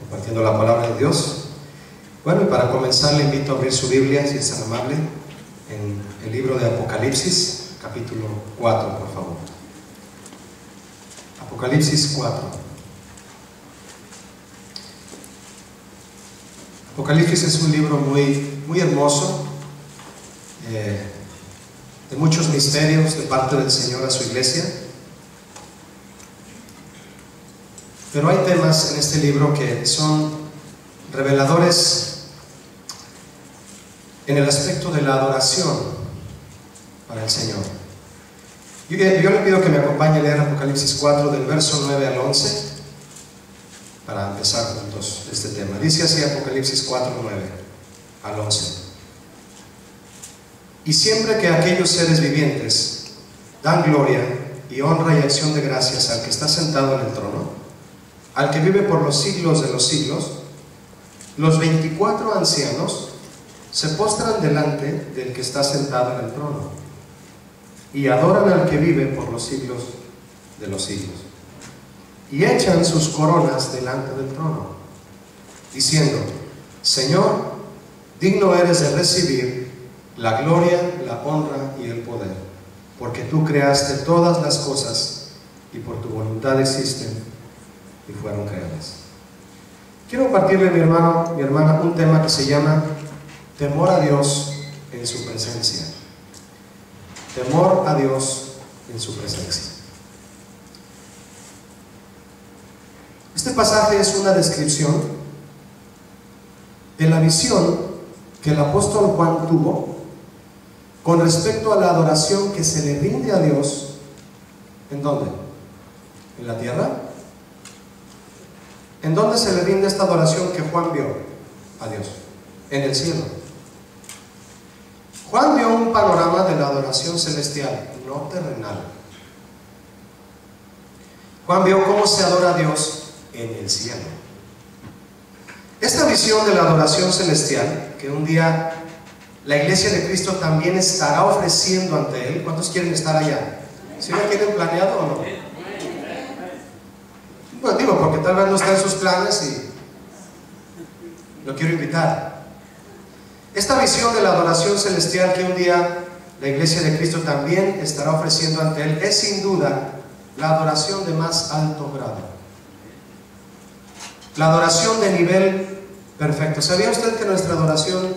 compartiendo la palabra de Dios. Bueno, y para comenzar le invito a abrir su Biblia, si es tan amable, en el libro de Apocalipsis, capítulo 4, por favor. Apocalipsis 4. Apocalipsis es un libro muy hermoso, de muchos misterios de parte del Señor a su iglesia. Pero hay temas en este libro que son reveladores en el aspecto de la adoración para el Señor. Yo le pido que me acompañe a leer Apocalipsis 4 del verso 9 al 11 para empezar juntos este tema. Dice así Apocalipsis 4, 9 al 11. Y siempre que aquellos seres vivientes dan gloria y honra y acción de gracias al que está sentado en el trono, al que vive por los siglos de los siglos, los 24 ancianos se postran delante del que está sentado en el trono y adoran al que vive por los siglos de los siglos, y echan sus coronas delante del trono, diciendo: Señor, digno eres de recibir la gloria, la honra y el poder, porque tú creaste todas las cosas y por tu voluntad existen y fueron creadas. Quiero compartirle, mi hermano, mi hermana, un tema que se llama temor a Dios en su presencia. Temor a Dios en su presencia. Este pasaje es una descripción de la visión que el apóstol Juan tuvo con respecto a la adoración que se le rinde a Dios. ¿En dónde? ¿En la tierra? ¿En dónde se le rinde esta adoración que Juan vio a Dios? En el cielo. Juan vio un panorama de la adoración celestial, no terrenal. Juan vio cómo se adora a Dios en el cielo. Esta visión de la adoración celestial, que un día la iglesia de Cristo también estará ofreciendo ante Él. ¿Cuántos quieren estar allá? ¿Sí lo tienen planeado o no? Bueno, digo, porque tal vez no está en sus planes y lo quiero invitar. Esta visión de la adoración celestial que un día la iglesia de Cristo también estará ofreciendo ante Él es sin duda la adoración de más alto grado, la adoración de nivel perfecto. ¿Sabía usted que nuestra adoración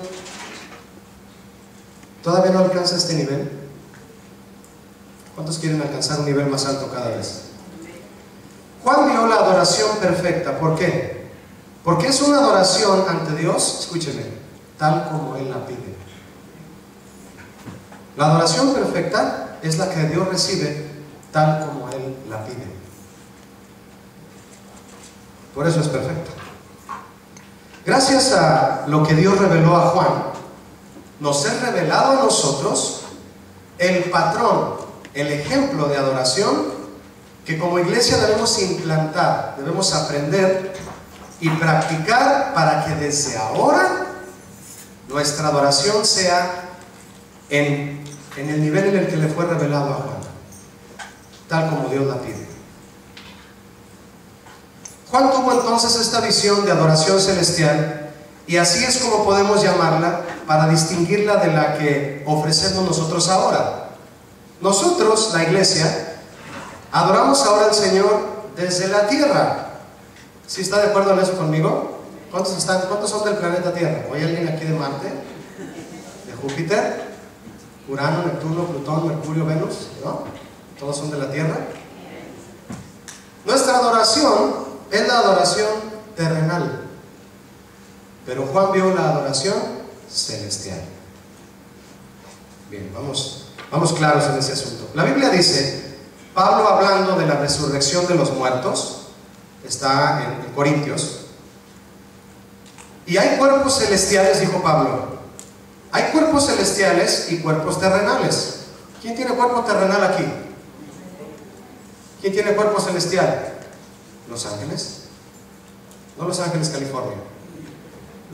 todavía no alcanza este nivel? ¿Cuántos quieren alcanzar un nivel más alto cada vez? Juan vio la adoración perfecta. ¿Por qué? Porque es una adoración ante Dios, escúcheme, tal como Él la pide. La adoración perfecta es la que Dios recibe tal como Él la pide. Por eso es perfecta. Gracias a lo que Dios reveló a Juan, nos es revelado a nosotros el patrón, el ejemplo de adoración que como iglesia debemos implantar, debemos aprender y practicar para que desde ahora nuestra adoración sea en el nivel en el que le fue revelado a Juan, tal como Dios la pide. Juan tuvo entonces esta visión de adoración celestial, y así es como podemos llamarla para distinguirla de la que ofrecemos nosotros ahora. Nosotros, la iglesia, adoramos ahora al Señor desde la tierra. ¿Sí está de acuerdo en eso conmigo? ¿Cuántos son del planeta Tierra? ¿O hay alguien aquí de Marte? ¿De Júpiter? ¿Urano, Neptuno, Plutón, Mercurio, Venus? ¿No? ¿Todos son de la Tierra? Nuestra adoración es la adoración terrenal, pero Juan vio la adoración celestial. Bien, vamos claros en ese asunto. La Biblia dice, Pablo hablando de la resurrección de los muertos, está en Corintios, y hay cuerpos celestiales, dijo Pablo. Hay cuerpos celestiales y cuerpos terrenales. ¿Quién tiene cuerpo terrenal aquí? ¿Quién tiene cuerpo celestial? ¿Los ángeles? No Los Ángeles, California.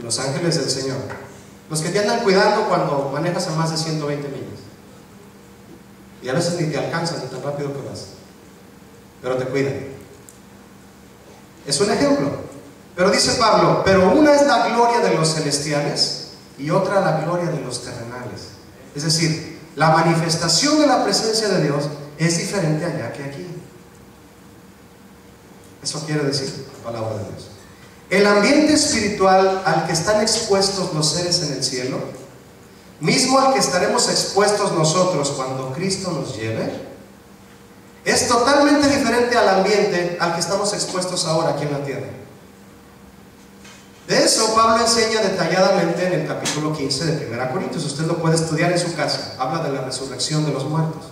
Los ángeles del Señor. Los que te andan cuidando cuando manejas a más de 120 millas. Y a veces ni te alcanzan de tan rápido que vas, pero te cuidan. Es un ejemplo. Pero dice Pablo, pero una es la gloria de los celestiales y otra la gloria de los terrenales. Es decir, la manifestación de la presencia de Dios es diferente allá que aquí. Eso quiere decir la palabra de Dios. El ambiente espiritual al que están expuestos los seres en el cielo, mismo al que estaremos expuestos nosotros cuando Cristo nos lleve, es totalmente diferente al ambiente al que estamos expuestos ahora aquí en la tierra. De eso Pablo enseña detalladamente en el capítulo 15 de 1 Corintios. Usted lo puede estudiar en su casa. Habla de la resurrección de los muertos.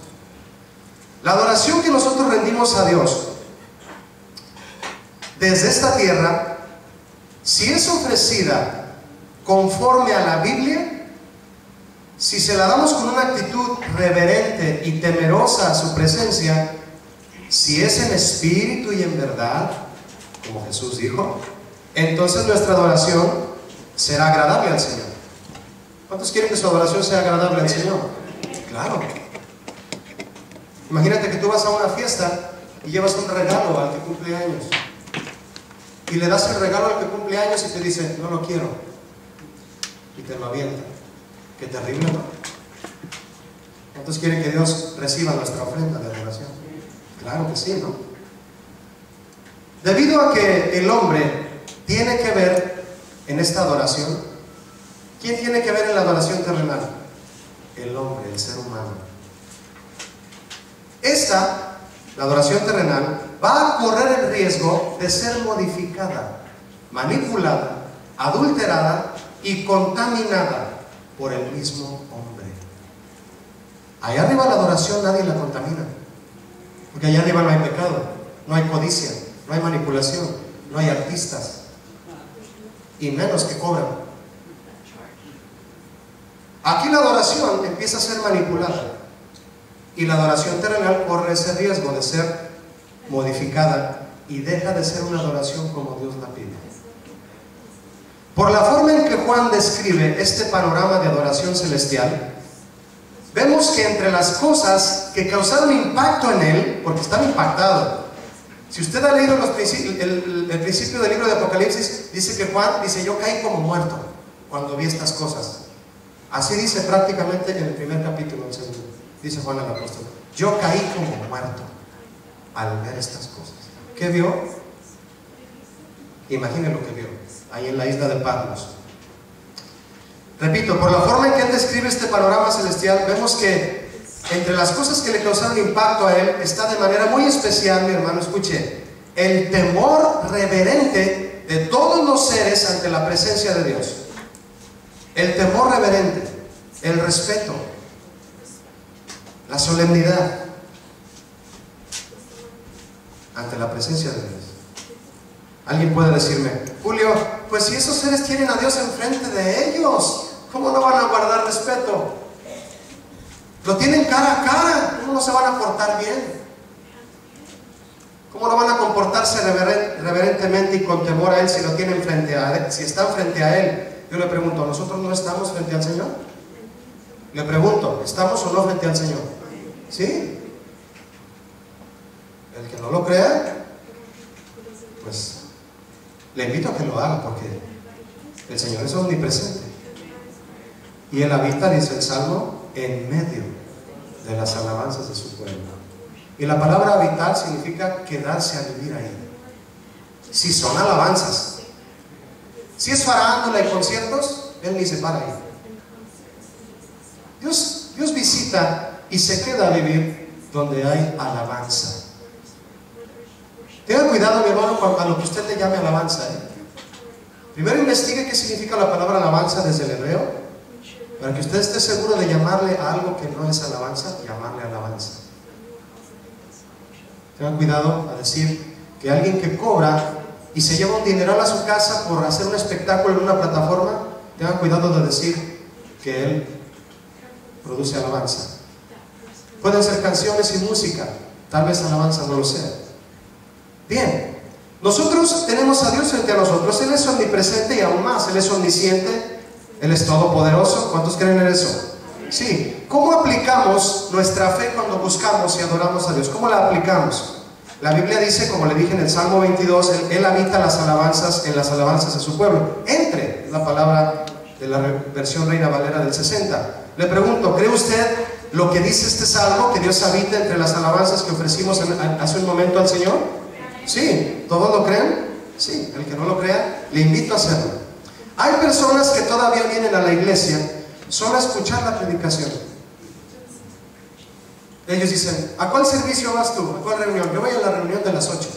La adoración que nosotros rendimos a Dios desde esta tierra, si es ofrecida conforme a la Biblia, si se la damos con una actitud reverente y temerosa a su presencia, si es en espíritu y en verdad, como Jesús dijo, entonces nuestra adoración será agradable al Señor. ¿Cuántos quieren que su adoración sea agradable al Señor? Claro. Imagínate que tú vas a una fiesta y llevas un regalo al que cumple años, y le das el regalo al que cumple años y te dice, no lo quiero, y te lo avienta. Qué terrible, ¿no? ¿Cuántos quieren que Dios reciba nuestra ofrenda de adoración? Claro que sí, ¿no? Debido a que el hombre tiene que ver en esta adoración, ¿quién tiene que ver en la adoración terrenal? El hombre, el ser humano. Esta, la adoración terrenal, va a correr el riesgo de ser modificada, manipulada, adulterada y contaminada por el mismo hombre. Allá arriba la adoración nadie la contamina, porque allá arriba no hay pecado, no hay codicia, no hay manipulación, no hay artistas, y menos que cobran. Aquí la adoración empieza a ser manipulada, y la adoración terrenal corre ese riesgo de ser modificada y deja de ser una adoración como Dios la pide. Por la forma en que Juan describe este panorama de adoración celestial, vemos que entre las cosas que causaron impacto en él, porque estaba impactado, si usted ha leído el principio del libro de Apocalipsis, dice que Juan dice, yo caí como muerto cuando vi estas cosas. Así dice prácticamente en el primer capítulo, el segundo, dice Juan el apóstol, yo caí como muerto al ver estas cosas. ¿Qué vio? Imaginen lo que vio ahí en la isla de Patmos. Repito, por la forma en que él describe este panorama celestial, vemos que entre las cosas que le causaron impacto a él está de manera muy especial, mi hermano, escuche, el temor reverente de todos los seres ante la presencia de Dios. El temor reverente, el respeto, la solemnidad ante la presencia de Dios. Alguien puede decirme, Julio, pues si esos seres tienen a Dios enfrente de ellos, ¿cómo no van a guardar respeto? Lo tienen cara a cara, ¿cómo no se van a portar bien? ¿Cómo no van a comportarse reverentemente y con temor a Él si lo tienen frente a Él? Si están frente a Él, yo le pregunto, ¿nosotros no estamos frente al Señor? Le pregunto, ¿estamos o no frente al Señor? ¿Sí? El que no lo crea, pues le invito a que lo haga, porque el Señor es omnipresente y Él habita, dice el Salmo, en medio de las alabanzas de su pueblo. Y la palabra habitar significa quedarse a vivir ahí. Si son alabanzas, si es farándula y conciertos, Él ni se para ahí. Dios visita y se queda a vivir donde hay alabanza. Tenga cuidado, mi hermano, a lo que usted le llame alabanza, Primero investigue qué significa la palabra alabanza desde el hebreo, para que usted esté seguro de llamarle a algo que no es alabanza, llamarle alabanza. Tenga cuidado a decir que alguien que cobra y se lleva un dineral a su casa por hacer un espectáculo en una plataforma, tenga cuidado de decir que él produce alabanza. Pueden ser canciones y música, tal vez alabanza no lo sea. Bien, nosotros tenemos a Dios frente a nosotros. Él es omnipresente y aún más, Él es omnisciente, Él es todopoderoso. ¿Cuántos creen en eso? Sí. ¿Cómo aplicamos nuestra fe cuando buscamos y adoramos a Dios? ¿Cómo la aplicamos? La Biblia dice, como le dije en el Salmo 22, Él habita en las alabanzas de su pueblo. Entre, es la palabra de la versión Reina Valera del 60. Le pregunto, ¿cree usted lo que dice este Salmo, que Dios habita entre las alabanzas que ofrecimos hace un momento al Señor? Sí. ¿Todos lo creen? Sí. El que no lo crea, le invito a hacerlo. Hay personas que todavía vienen a la iglesia solo a escuchar la predicación. Ellos dicen, ¿a cuál servicio vas tú? ¿A cuál reunión? Yo voy a la reunión de las 8,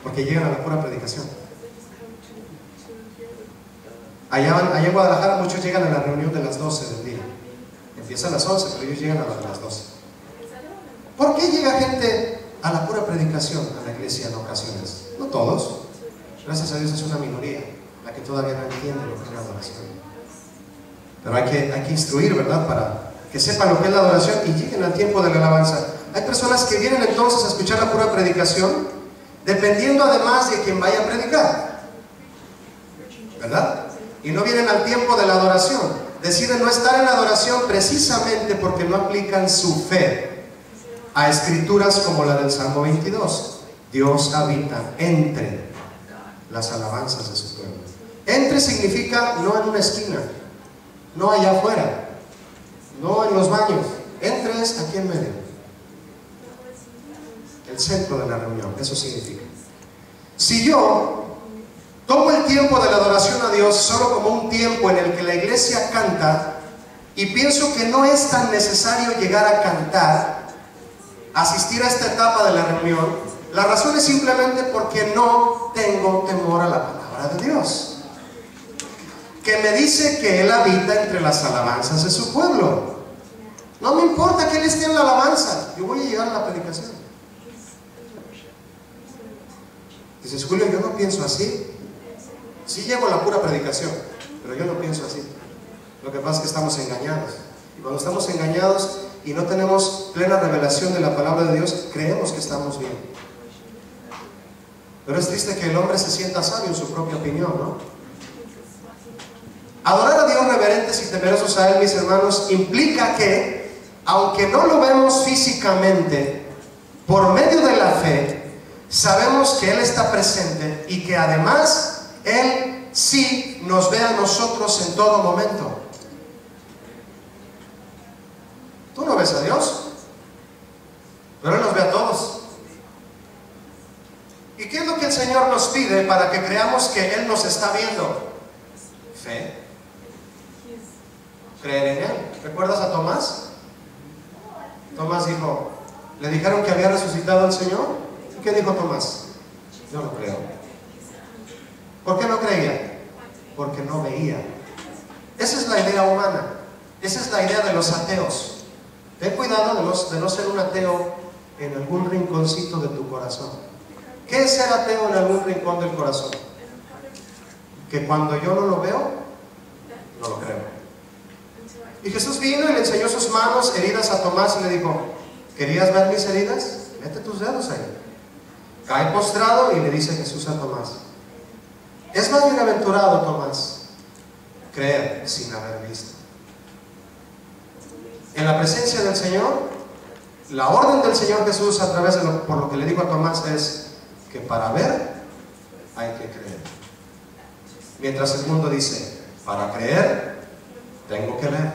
porque llegan a la pura predicación. Allá en Guadalajara muchos llegan a la reunión de las 12 del día. Empieza a las 11, pero ellos llegan a las 12. ¿Por qué llega gente a la pura predicación a la iglesia en ocasiones? No todos. Gracias a Dios es una minoría la que todavía no entiende lo que es la adoración. Pero hay que instruir, ¿verdad? Para que sepan lo que es la adoración y lleguen al tiempo de la alabanza. Hay personas que vienen entonces a escuchar la pura predicación, dependiendo además de quien vaya a predicar, ¿verdad? Y no vienen al tiempo de la adoración. Deciden no estar en la adoración precisamente porque no aplican su fe a escrituras como la del Salmo 22. Dios habita entre las alabanzas de su pueblo. Entre significa no en una esquina, no allá afuera, no en los baños. Entre es aquí en medio, el centro de la reunión. Eso significa. Si yo tomo el tiempo de la adoración a Dios solo como un tiempo en el que la iglesia canta y pienso que no es tan necesario llegar a cantar, asistir a esta etapa de la reunión, la razón es simplemente porque no tengo temor a la palabra de Dios, que me dice que Él habita entre las alabanzas de su pueblo. No me importa que Él esté en la alabanza, yo voy a llegar a la predicación. Dices, Julio, yo no pienso así. Sí llego a la pura predicación, pero yo no pienso así. Lo que pasa es que estamos engañados. Y cuando estamos engañados y no tenemos plena revelación de la palabra de Dios, creemos que estamos bien. Pero es triste que el hombre se sienta sabio en su propia opinión, ¿no? Adorar a Dios reverentes y temerosos a Él, mis hermanos, implica que, aunque no lo vemos físicamente, por medio de la fe, sabemos que Él está presente y que además Él sí nos ve a nosotros en todo momento. Tú no ves a Dios, pero Él nos ve a todos. ¿Y qué es lo que el Señor nos pide para que creamos que Él nos está viendo? Fe. Creer en Él. ¿Recuerdas a Tomás? Tomás dijo, le dijeron que había resucitado al Señor. ¿Y qué dijo Tomás? Yo no creo. ¿Por qué no creía? Porque no veía. Esa es la idea humana. Esa es la idea de los ateos. Ten cuidado de no ser un ateo en algún rinconcito de tu corazón. ¿Qué es ser ateo en algún rincón del corazón? Que cuando yo no lo veo, no lo creo. Y Jesús vino y le enseñó sus manos heridas a Tomás y le dijo, ¿querías ver mis heridas? Mete tus dedos ahí. Cae postrado y le dice Jesús a Tomás, es más bienaventurado, Tomás, creer sin haber visto. En la presencia del Señor, la orden del Señor Jesús a través de por lo que le dijo a Tomás es que para ver hay que creer. Mientras el mundo dice, para creer tengo que ver.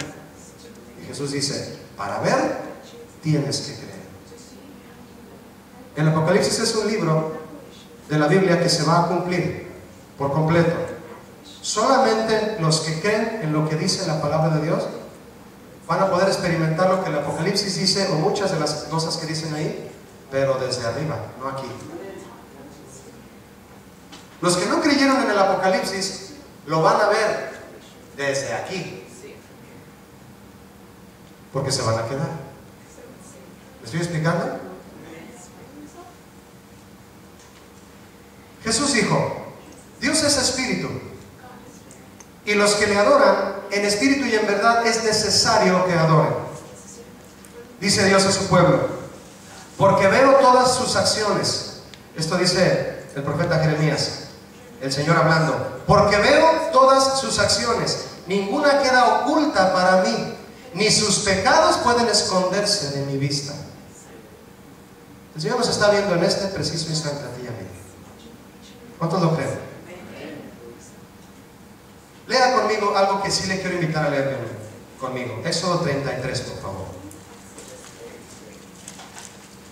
Y Jesús dice, para ver tienes que creer. El Apocalipsis es un libro de la Biblia que se va a cumplir por completo. Solamente los que creen en lo que dice la palabra de Dios van a poder experimentar lo que el Apocalipsis dice, o muchas de las cosas que dicen ahí, pero desde arriba, no aquí. Los que no creyeron en el Apocalipsis lo van a ver desde aquí, porque se van a quedar. ¿Me estoy explicando? Jesús dijo, Dios es espíritu, y los que le adoran en espíritu y en verdad es necesario que adoren. Dice Dios a su pueblo, porque veo todas sus acciones. Esto dice el profeta Jeremías, el Señor hablando, porque veo todas sus acciones, ninguna queda oculta para mí, ni sus pecados pueden esconderse de mi vista. El Señor nos está viendo en este preciso instante a ti y a mí. ¿Cuántos lo creen? Lea conmigo algo que sí le quiero invitar a leer conmigo. Éxodo 33, por favor.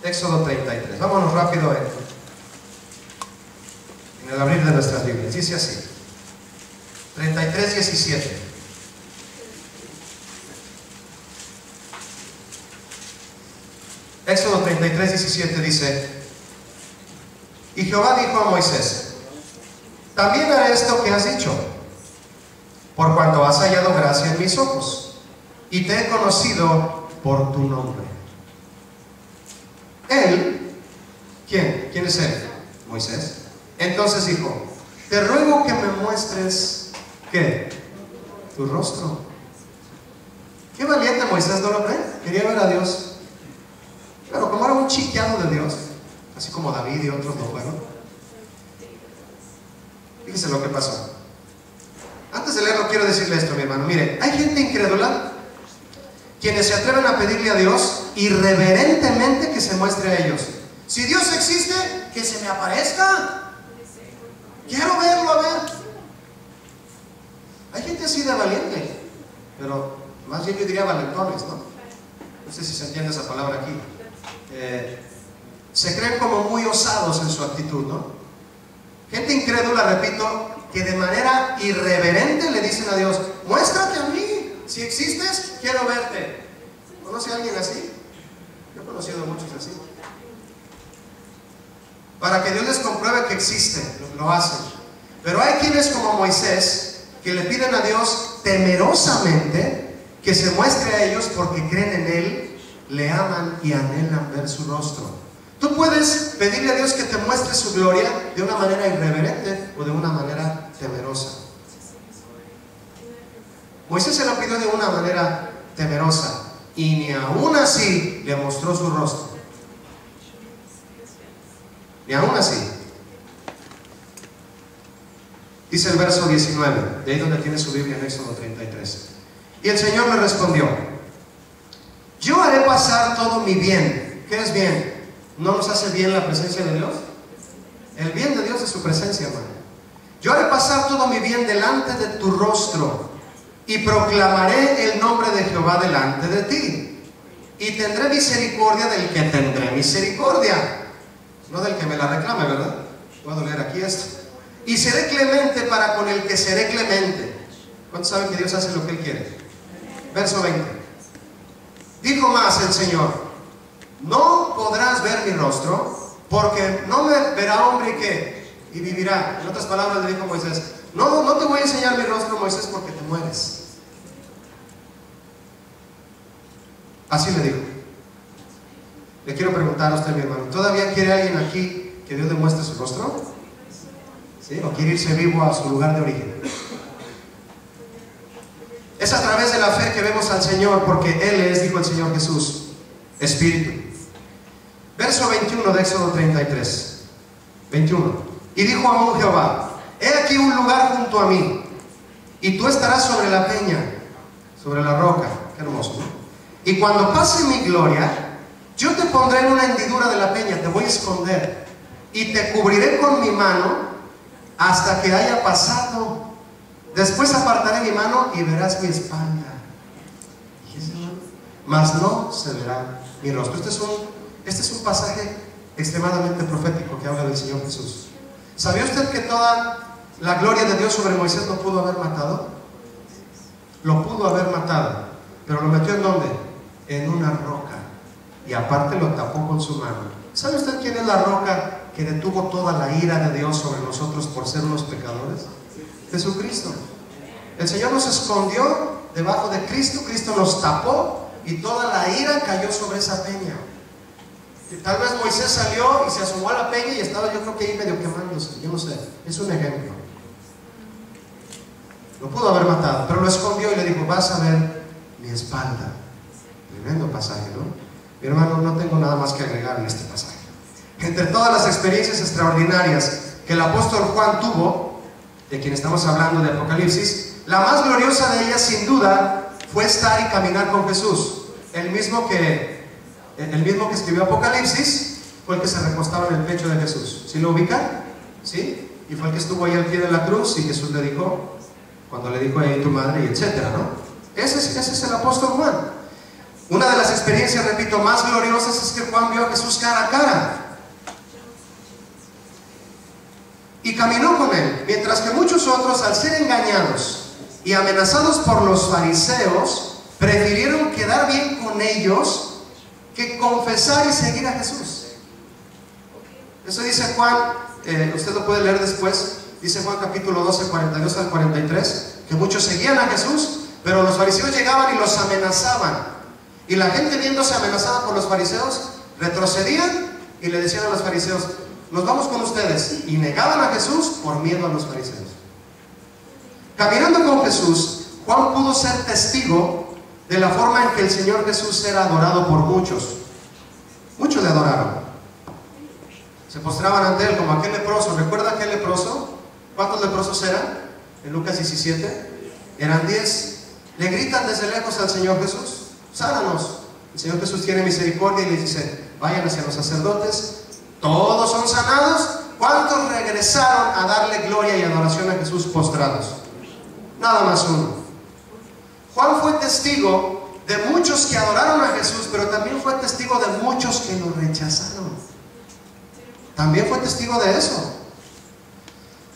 Éxodo 33. Vámonos rápido en el abrir de nuestras Biblias. Dice así. 33, 17. Éxodo 33, 17 dice: y Jehová dijo a Moisés: también haré esto que has dicho, por cuanto has hallado gracia en mis ojos, y te he conocido por tu nombre. Él, ¿quién? ¿Quién es él? Moisés. Entonces dijo: te ruego que me muestres, ¿qué? Tu rostro. Qué valiente Moisés, ¿no lo creen? Quería ver a Dios. Pero como era un chiqueado de Dios, así como David y otros lo fueron, fíjense lo que pasó. Antes de leerlo quiero decirle esto, mi hermano. Mire, hay gente incrédula quienes se atreven a pedirle a Dios irreverentemente que se muestre a ellos. Si Dios existe, que se me aparezca. Quiero verlo, a ver. Hay gente así de valiente, pero más bien yo diría valentones, ¿no? No sé si se entiende esa palabra aquí. Se creen como muy osados en su actitud, ¿no? Gente incrédula, repito, que de manera irreverente le dicen a Dios: muéstrate a mí, si existes, quiero verte. ¿Conoce a alguien así? Yo he conocido a muchos así. Para que Dios les compruebe que existe, lo hacen. Pero hay quienes como Moisés que le piden a Dios temerosamente que se muestre a ellos porque creen en Él, le aman y anhelan ver su rostro. Tú puedes pedirle a Dios que te muestre su gloria de una manera irreverente o de una manera temerosa. Moisés se lo pidió de una manera temerosa y ni aún así le mostró su rostro. Ni aún así. Dice el verso 19, de ahí donde tiene su Biblia en Éxodo 33. Y el Señor le respondió: yo haré pasar todo mi bien. ¿Qué es bien? ¿No nos hace bien la presencia de Dios? El bien de Dios es su presencia, hermano. Yo haré pasar todo mi bien delante de tu rostro y proclamaré el nombre de Jehová delante de ti. Y tendré misericordia del que tendré misericordia, no del que me la reclame, ¿verdad? Puedo leer aquí esto. Y seré clemente para con el que seré clemente. ¿Cuántos saben que Dios hace lo que Él quiere? Verso 20. Dijo más el Señor: no podrás ver mi rostro, porque no me verá hombre que y vivirá. En otras palabras le dijo Moisés: no te voy a enseñar mi rostro, Moisés, porque te mueres. Así le dijo. Le quiero preguntar a usted, mi hermano, ¿todavía quiere alguien aquí que Dios le muestre su rostro? ¿Sí? ¿O quiere irse vivo a su lugar de origen? Es a través de la fe que vemos al Señor, porque Él es, dijo el Señor Jesús, Espíritu. Verso 21 de Éxodo 33. 21. Y dijo aún Jehová: he aquí un lugar junto a mí, y tú estarás sobre la peña, sobre la roca. Qué hermoso, ¿no? Y cuando pase mi gloria, yo te pondré en una hendidura de la peña, te voy a esconder, y te cubriré con mi mano hasta que haya pasado. Después apartaré mi mano y verás mi espalda, mas no se verá mi rostro. Este es un pasaje extremadamente profético que habla del Señor Jesús. ¿Sabía usted que toda la gloria de Dios sobre Moisés lo pudo haber matado? Lo pudo haber matado, pero lo metió ¿en dónde? En una roca, y aparte lo tapó con su mano. ¿Sabe usted quién es la roca que detuvo toda la ira de Dios sobre nosotros por ser unos pecadores? Jesucristo. El Señor nos escondió debajo de Cristo, Cristo nos tapó y toda la ira cayó sobre esa peña. Y tal vez Moisés salió y se asomó a la peña y estaba, yo creo que ahí medio quemándose, yo no sé, es un ejemplo. Lo pudo haber matado, pero lo escondió y le dijo: vas a ver mi espalda. Tremendo pasaje, ¿no? Mi hermano, no tengo nada más que agregar en este pasaje. Entre todas las experiencias extraordinarias que el apóstol Juan tuvo, de quien estamos hablando de Apocalipsis, la más gloriosa de ellas sin duda fue estar y caminar con Jesús. El mismo que escribió Apocalipsis fue el que se recostaba en el pecho de Jesús. ¿Sí lo ubican? ¿Sí? Y fue el que estuvo ahí al pie de la cruz y Jesús le dijo, cuando le dijo ahí tu madre y etcétera, ¿no? Ese es el apóstol Juan. Una de las experiencias, repito, más gloriosas es que Juan vio a Jesús cara a cara y caminó con él, mientras que muchos otros, al ser engañados y amenazados por los fariseos, prefirieron quedar bien con ellos que confesar y seguir a Jesús. Eso dice Juan, usted lo puede leer después, dice Juan capítulo 12, 42 al 43, que muchos seguían a Jesús, pero los fariseos llegaban y los amenazaban. Y la gente, viéndose amenazada por los fariseos, retrocedían y le decían a los fariseos, nos vamos con ustedes, y negaban a Jesús por miedo a los fariseos. Caminando con Jesús, Juan pudo ser testigo de la forma en que el Señor Jesús era adorado por muchos. Muchos le adoraron, se postraban ante él como aquel leproso. ¿Recuerda aquel leproso? ¿Cuántos leprosos eran? En Lucas 17 eran 10. Le gritan desde lejos al Señor Jesús, sánanos. El Señor Jesús tiene misericordia y les dice, vayan hacia los sacerdotes. Todos son sanados. ¿Cuántos regresaron a darle gloria y adoración a Jesús postrados? Nada más uno. Juan fue testigo de muchos que adoraron a Jesús, pero también fue testigo de muchos que lo rechazaron. También fue testigo de eso.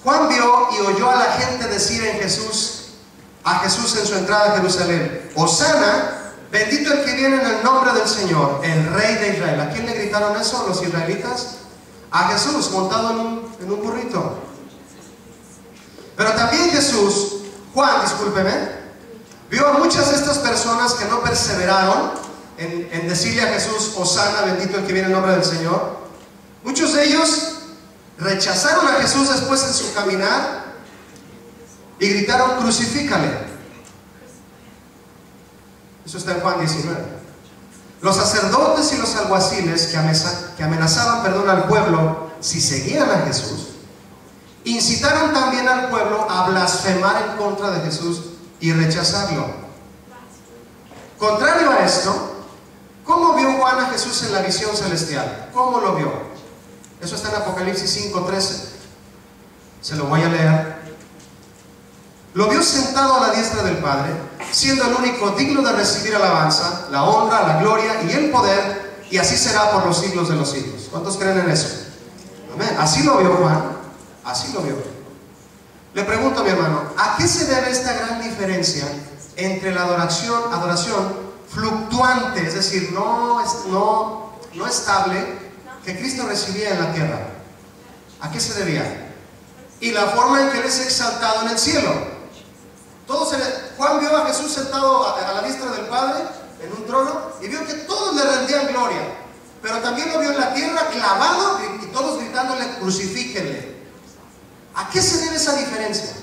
Juan vio y oyó a la gente decir a Jesús en su entrada a Jerusalén, Hosana, bendito el que viene en el nombre del Señor, el Rey de Israel. ¿A quién le gritaron eso los israelitas? A Jesús, montado en un burrito. Pero también Juan, discúlpeme, vio a muchas de estas personas que no perseveraron en decirle a Jesús, Hosana, bendito el que viene en el nombre del Señor. Muchos de ellos rechazaron a Jesús después en su caminar y gritaron, crucifícale. Eso está en Juan 19. Los sacerdotes y los alguaciles que amenazaban al pueblo si seguían a Jesús, incitaron también al pueblo a blasfemar en contra de Jesús y rechazarlo. Contrario a esto, ¿cómo vio Juan a Jesús en la visión celestial? ¿Cómo lo vio? Eso está en Apocalipsis 5:13. Se lo voy a leer. Lo vio sentado a la diestra del Padre, siendo el único digno de recibir alabanza, la honra, la gloria y el poder, y así será por los siglos de los siglos. ¿Cuántos creen en eso? Amén. Así lo vio Juan. Así lo vio. Le pregunto a mi hermano, ¿a qué se debe esta gran diferencia entre la adoración fluctuante, es decir, no estable, que Cristo recibía en la tierra? ¿A qué se debía? Y la forma en que Él es exaltado en el cielo. Juan vio a Jesús sentado a la diestra del Padre en un trono y vio que todos le rendían gloria, pero también lo vio en la tierra clavado y todos gritándole, crucifíquenle. ¿A qué se debe esa diferencia?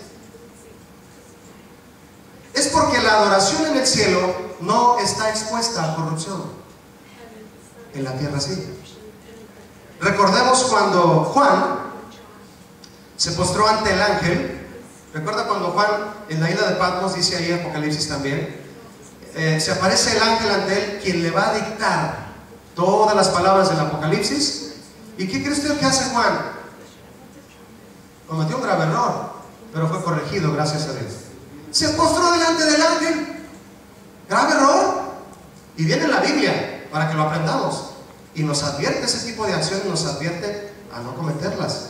Es porque la adoración en el cielo no está expuesta a corrupción. En la tierra sí. Recordemos cuando Juan se postró ante el ángel. ¿Recuerda cuando Juan en la isla de Patmos, dice ahí Apocalipsis también, se aparece el ángel ante él, quien le va a dictar todas las palabras del Apocalipsis? ¿Y qué cree usted que hace Juan? Cometió un grave error, pero fue corregido, gracias a Dios. Se postró delante del ángel. Grave error. Y viene en la Biblia para que lo aprendamos. Y nos advierte ese tipo de acciones, nos advierte a no cometerlas.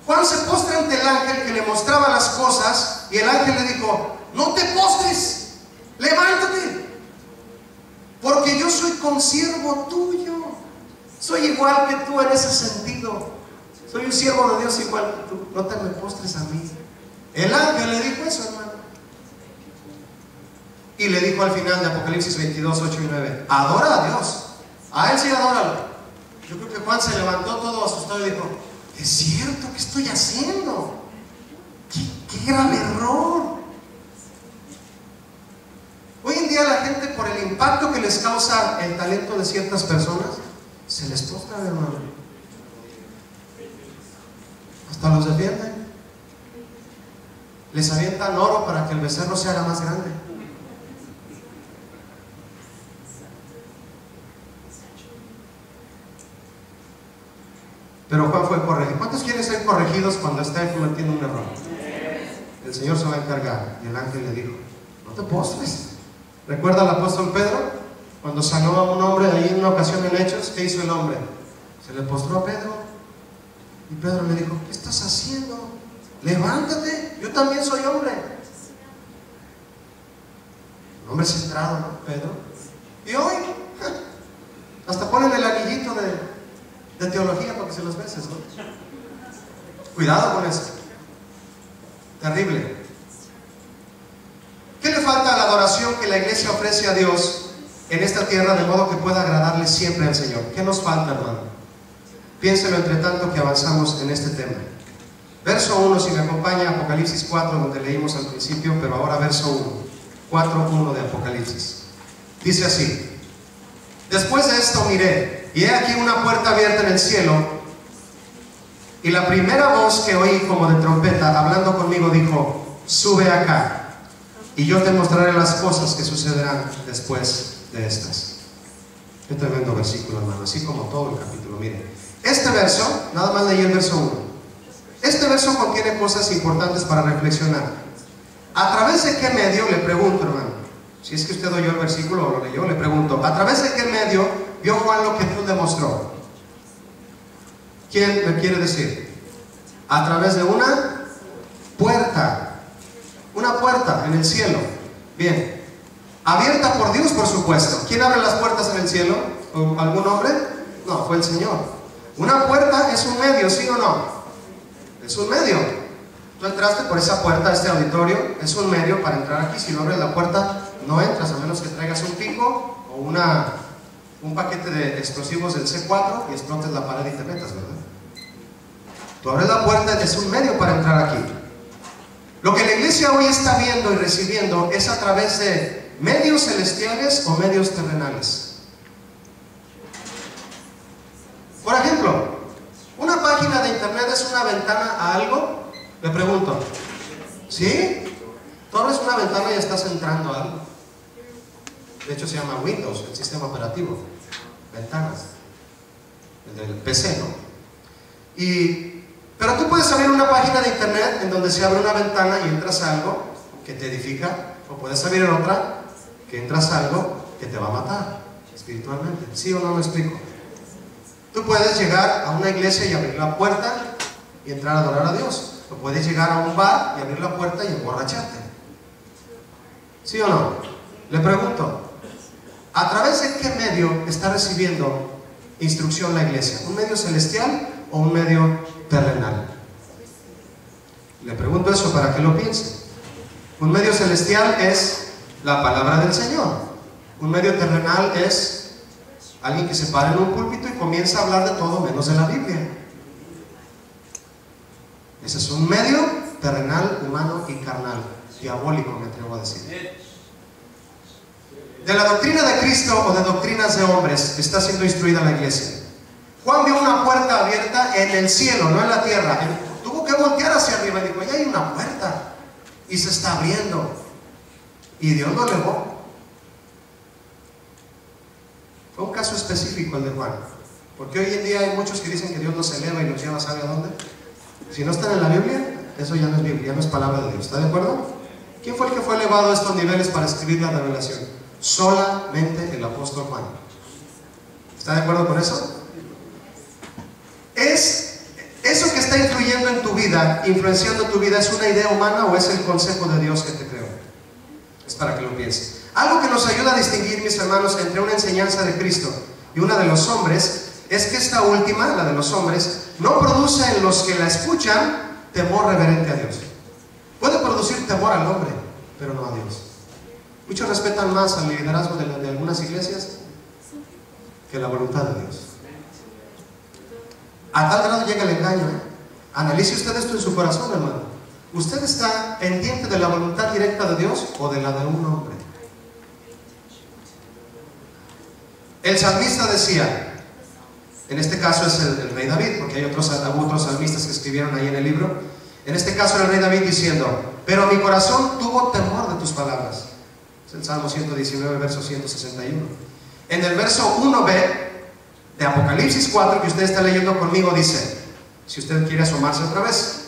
Juan se postra ante el ángel que le mostraba las cosas, y el ángel le dijo, no te postres, levántate, porque yo soy consiervo tuyo. Soy igual que tú en ese sentido. Soy un siervo de Dios igual que tú. No te me postres a mí. El ángel le dijo eso, hermano. Y le dijo al final de Apocalipsis 22, 8 y 9, adora a Dios. A Él sí adóralo. Yo creo que Juan se levantó todo asustado y dijo, es cierto, ¿qué estoy haciendo? ¡Qué grave error! Hoy en día la gente, por el impacto que les causa el talento de ciertas personas, se les postra, hermano. Hasta los defienden. Les avientan oro para que el becerro se haga más grande. quieren ser corregidos cuando están cometiendo un error? El Señor se va a encargar. Y el ángel le dijo: no te postres. ¿Recuerda al apóstol Pedro? Cuando sanó a un hombre ahí en una ocasión en Hechos, ¿qué hizo el hombre? Se le postró a Pedro. Y Pedro le dijo: ¿qué estás haciendo? Levántate, yo también soy hombre. Un hombre centrado, ¿no? Pedro. Y hoy hasta ponen el anillito de teología para que se los beses, ¿no? Cuidado con eso. Terrible. ¿Qué le falta a la adoración que la iglesia ofrece a Dios en esta tierra de modo que pueda agradarle siempre al Señor? ¿Qué nos falta, hermano? Piénselo entre tanto que avanzamos en este tema. Verso 1, si me acompaña, Apocalipsis 4, donde leímos al principio, pero ahora verso 1, 4:1 de Apocalipsis. Dice así: después de esto miré, y he aquí una puerta abierta en el cielo, y la primera voz que oí como de trompeta hablando conmigo dijo: sube acá, y yo te mostraré las cosas que sucederán después de estas. Qué tremendo versículo, hermano, así como todo el capítulo. Miren, este verso, nada más leí el verso 1. Este verso contiene cosas importantes para reflexionar. ¿A través de qué medio? Le pregunto, hermano, si es que usted oyó el versículo o lo leyó, le pregunto, ¿a través de qué medio vio Juan lo que Dios le mostró? ¿Quién me quiere decir? A través de una puerta. Una puerta en el cielo. Bien. Abierta por Dios, por supuesto. ¿Quién abre las puertas en el cielo? ¿Algún hombre? No, fue el Señor. Una puerta es un medio, ¿sí o no? Es un medio. Tú entraste por esa puerta a este auditorio, es un medio para entrar aquí. Si no abres la puerta, no entras, a menos que traigas un pico o un paquete de explosivos del C4 y explotes la pared y te metas, ¿verdad? Tú abres la puerta, es un medio para entrar aquí. Lo que la iglesia hoy está viendo y recibiendo es a través de medios celestiales o medios terrenales. Por ejemplo, ¿una página de internet es una ventana a algo? Le pregunto. ¿Sí? Tú abres una ventana y estás entrando a algo. De hecho se llama Windows, el sistema operativo. Ventanas. El del PC, ¿no? Pero tú puedes abrir una página de internet en donde se abre una ventana y entras a algo que te edifica, o puedes abrir en otra que entras a algo que te va a matar espiritualmente. ¿Sí o no me explico? Tú puedes llegar a una iglesia y abrir la puerta y entrar a adorar a Dios. O puedes llegar a un bar y abrir la puerta y emborracharte. ¿Sí o no? Le pregunto, ¿a través de qué medio está recibiendo instrucción la iglesia? ¿Un medio celestial o un medio terrenal? Le pregunto eso para que lo piense. Un medio celestial es la palabra del Señor. Un medio terrenal es alguien que se para en un púlpito y comienza a hablar de todo menos de la Biblia. Ese es un medio terrenal, humano y carnal, diabólico, me atrevo a decir. De la doctrina de Cristo o de doctrinas de hombres está siendo instruida la iglesia. Juan vio una puerta abierta en el cielo, no en la tierra. Él tuvo que voltear hacia arriba y dijo: ahí hay una puerta y se está abriendo. Y Dios lo elevó. Fue un caso específico el de Juan, porque hoy en día hay muchos que dicen que Dios los eleva y los lleva, ¿sabe a dónde? Si no están en la Biblia, eso ya no es Biblia, ya no es palabra de Dios. ¿Está de acuerdo? ¿Quién fue el que fue elevado a estos niveles para escribir la revelación? Solamente el apóstol Juan. ¿Está de acuerdo con eso? ¿Es eso que está influyendo en tu vida, influenciando tu vida, es una idea humana o es el consejo de Dios que te creó? Es para que lo pienses. Algo que nos ayuda a distinguir, mis hermanos, entre una enseñanza de Cristo y una de los hombres, es que esta última, la de los hombres, no produce en los que la escuchan temor reverente a Dios. Puede producir temor al hombre, pero no a Dios. Muchos respetan más al liderazgo de algunas iglesias que la voluntad de Dios. A tal grado llega el engaño, ¿eh? Analice usted esto en su corazón, hermano. ¿Usted está pendiente de la voluntad directa de Dios o de la de un hombre? El salmista decía, en este caso es el rey David, porque hay otros salmistas que escribieron ahí en el libro. En este caso era el rey David diciendo: pero mi corazón tuvo temor de tus palabras. Es el Salmo 119, verso 161. En el verso 1b de Apocalipsis 4, que usted está leyendo conmigo, dice: si usted quiere asomarse otra vez.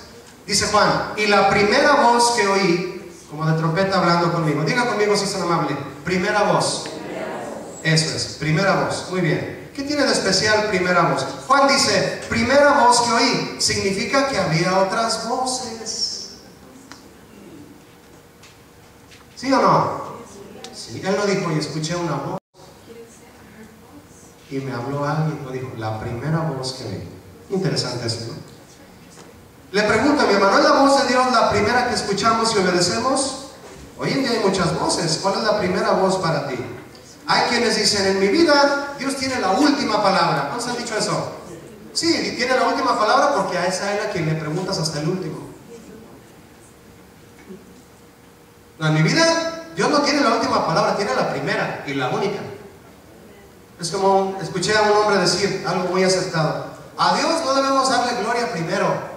Dice Juan, y la primera voz que oí, como de trompeta hablando conmigo. Diga conmigo si es tan amable. Primera voz. Eso es, primera voz. Muy bien. ¿Qué tiene de especial primera voz? Juan dice, primera voz que oí. Significa que había otras voces. ¿Sí o no? Sí. Él no dijo, y escuché una voz. Y me habló alguien, no dijo, la primera voz que oí. Interesante eso, ¿no? Le pregunto a mi hermano, ¿es la voz de Dios la primera que escuchamos y obedecemos? Hoy en día hay muchas voces. ¿Cuál es la primera voz para ti? Hay quienes dicen, en mi vida Dios tiene la última palabra. ¿Cuántos han dicho eso? Sí, tiene la última palabra porque a esa es a quien le preguntas hasta el último. No, en mi vida Dios no tiene la última palabra, tiene la primera y la única. Es como escuché a un hombre decir algo muy acertado. A Dios no debemos darle gloria primero.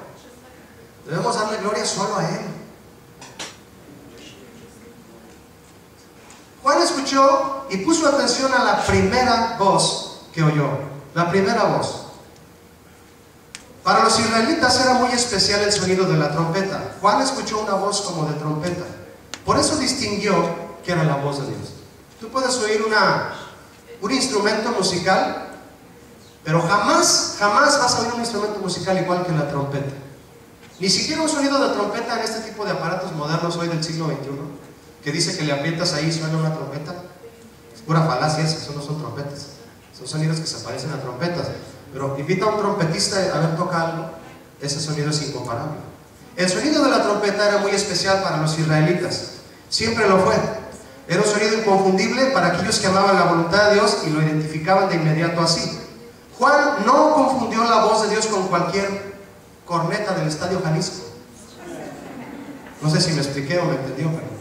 Debemos darle gloria solo a Él. Juan escuchó y puso atención a la primera voz que oyó. La primera voz. Para los israelitas era muy especial el sonido de la trompeta. Juan escuchó una voz como de trompeta. Por eso distinguió que era la voz de Dios. Tú puedes oír un instrumento musical, pero jamás vas a oír un instrumento musical igual que la trompeta. Ni siquiera un sonido de trompeta en este tipo de aparatos modernos hoy del siglo XXI, que dice que le aprietas ahí y suena una trompeta. Es pura falacia, eso no son trompetas. Son sonidos que se parecen a trompetas. Pero invita a un trompetista a ver, toca algo, ese sonido es incomparable. El sonido de la trompeta era muy especial para los israelitas. Siempre lo fue. Era un sonido inconfundible para aquellos que amaban la voluntad de Dios y lo identificaban de inmediato así. Juan no confundió la voz de Dios con cualquier corneta del Estadio Jalisco. No sé si me expliqué o me entendió, pero...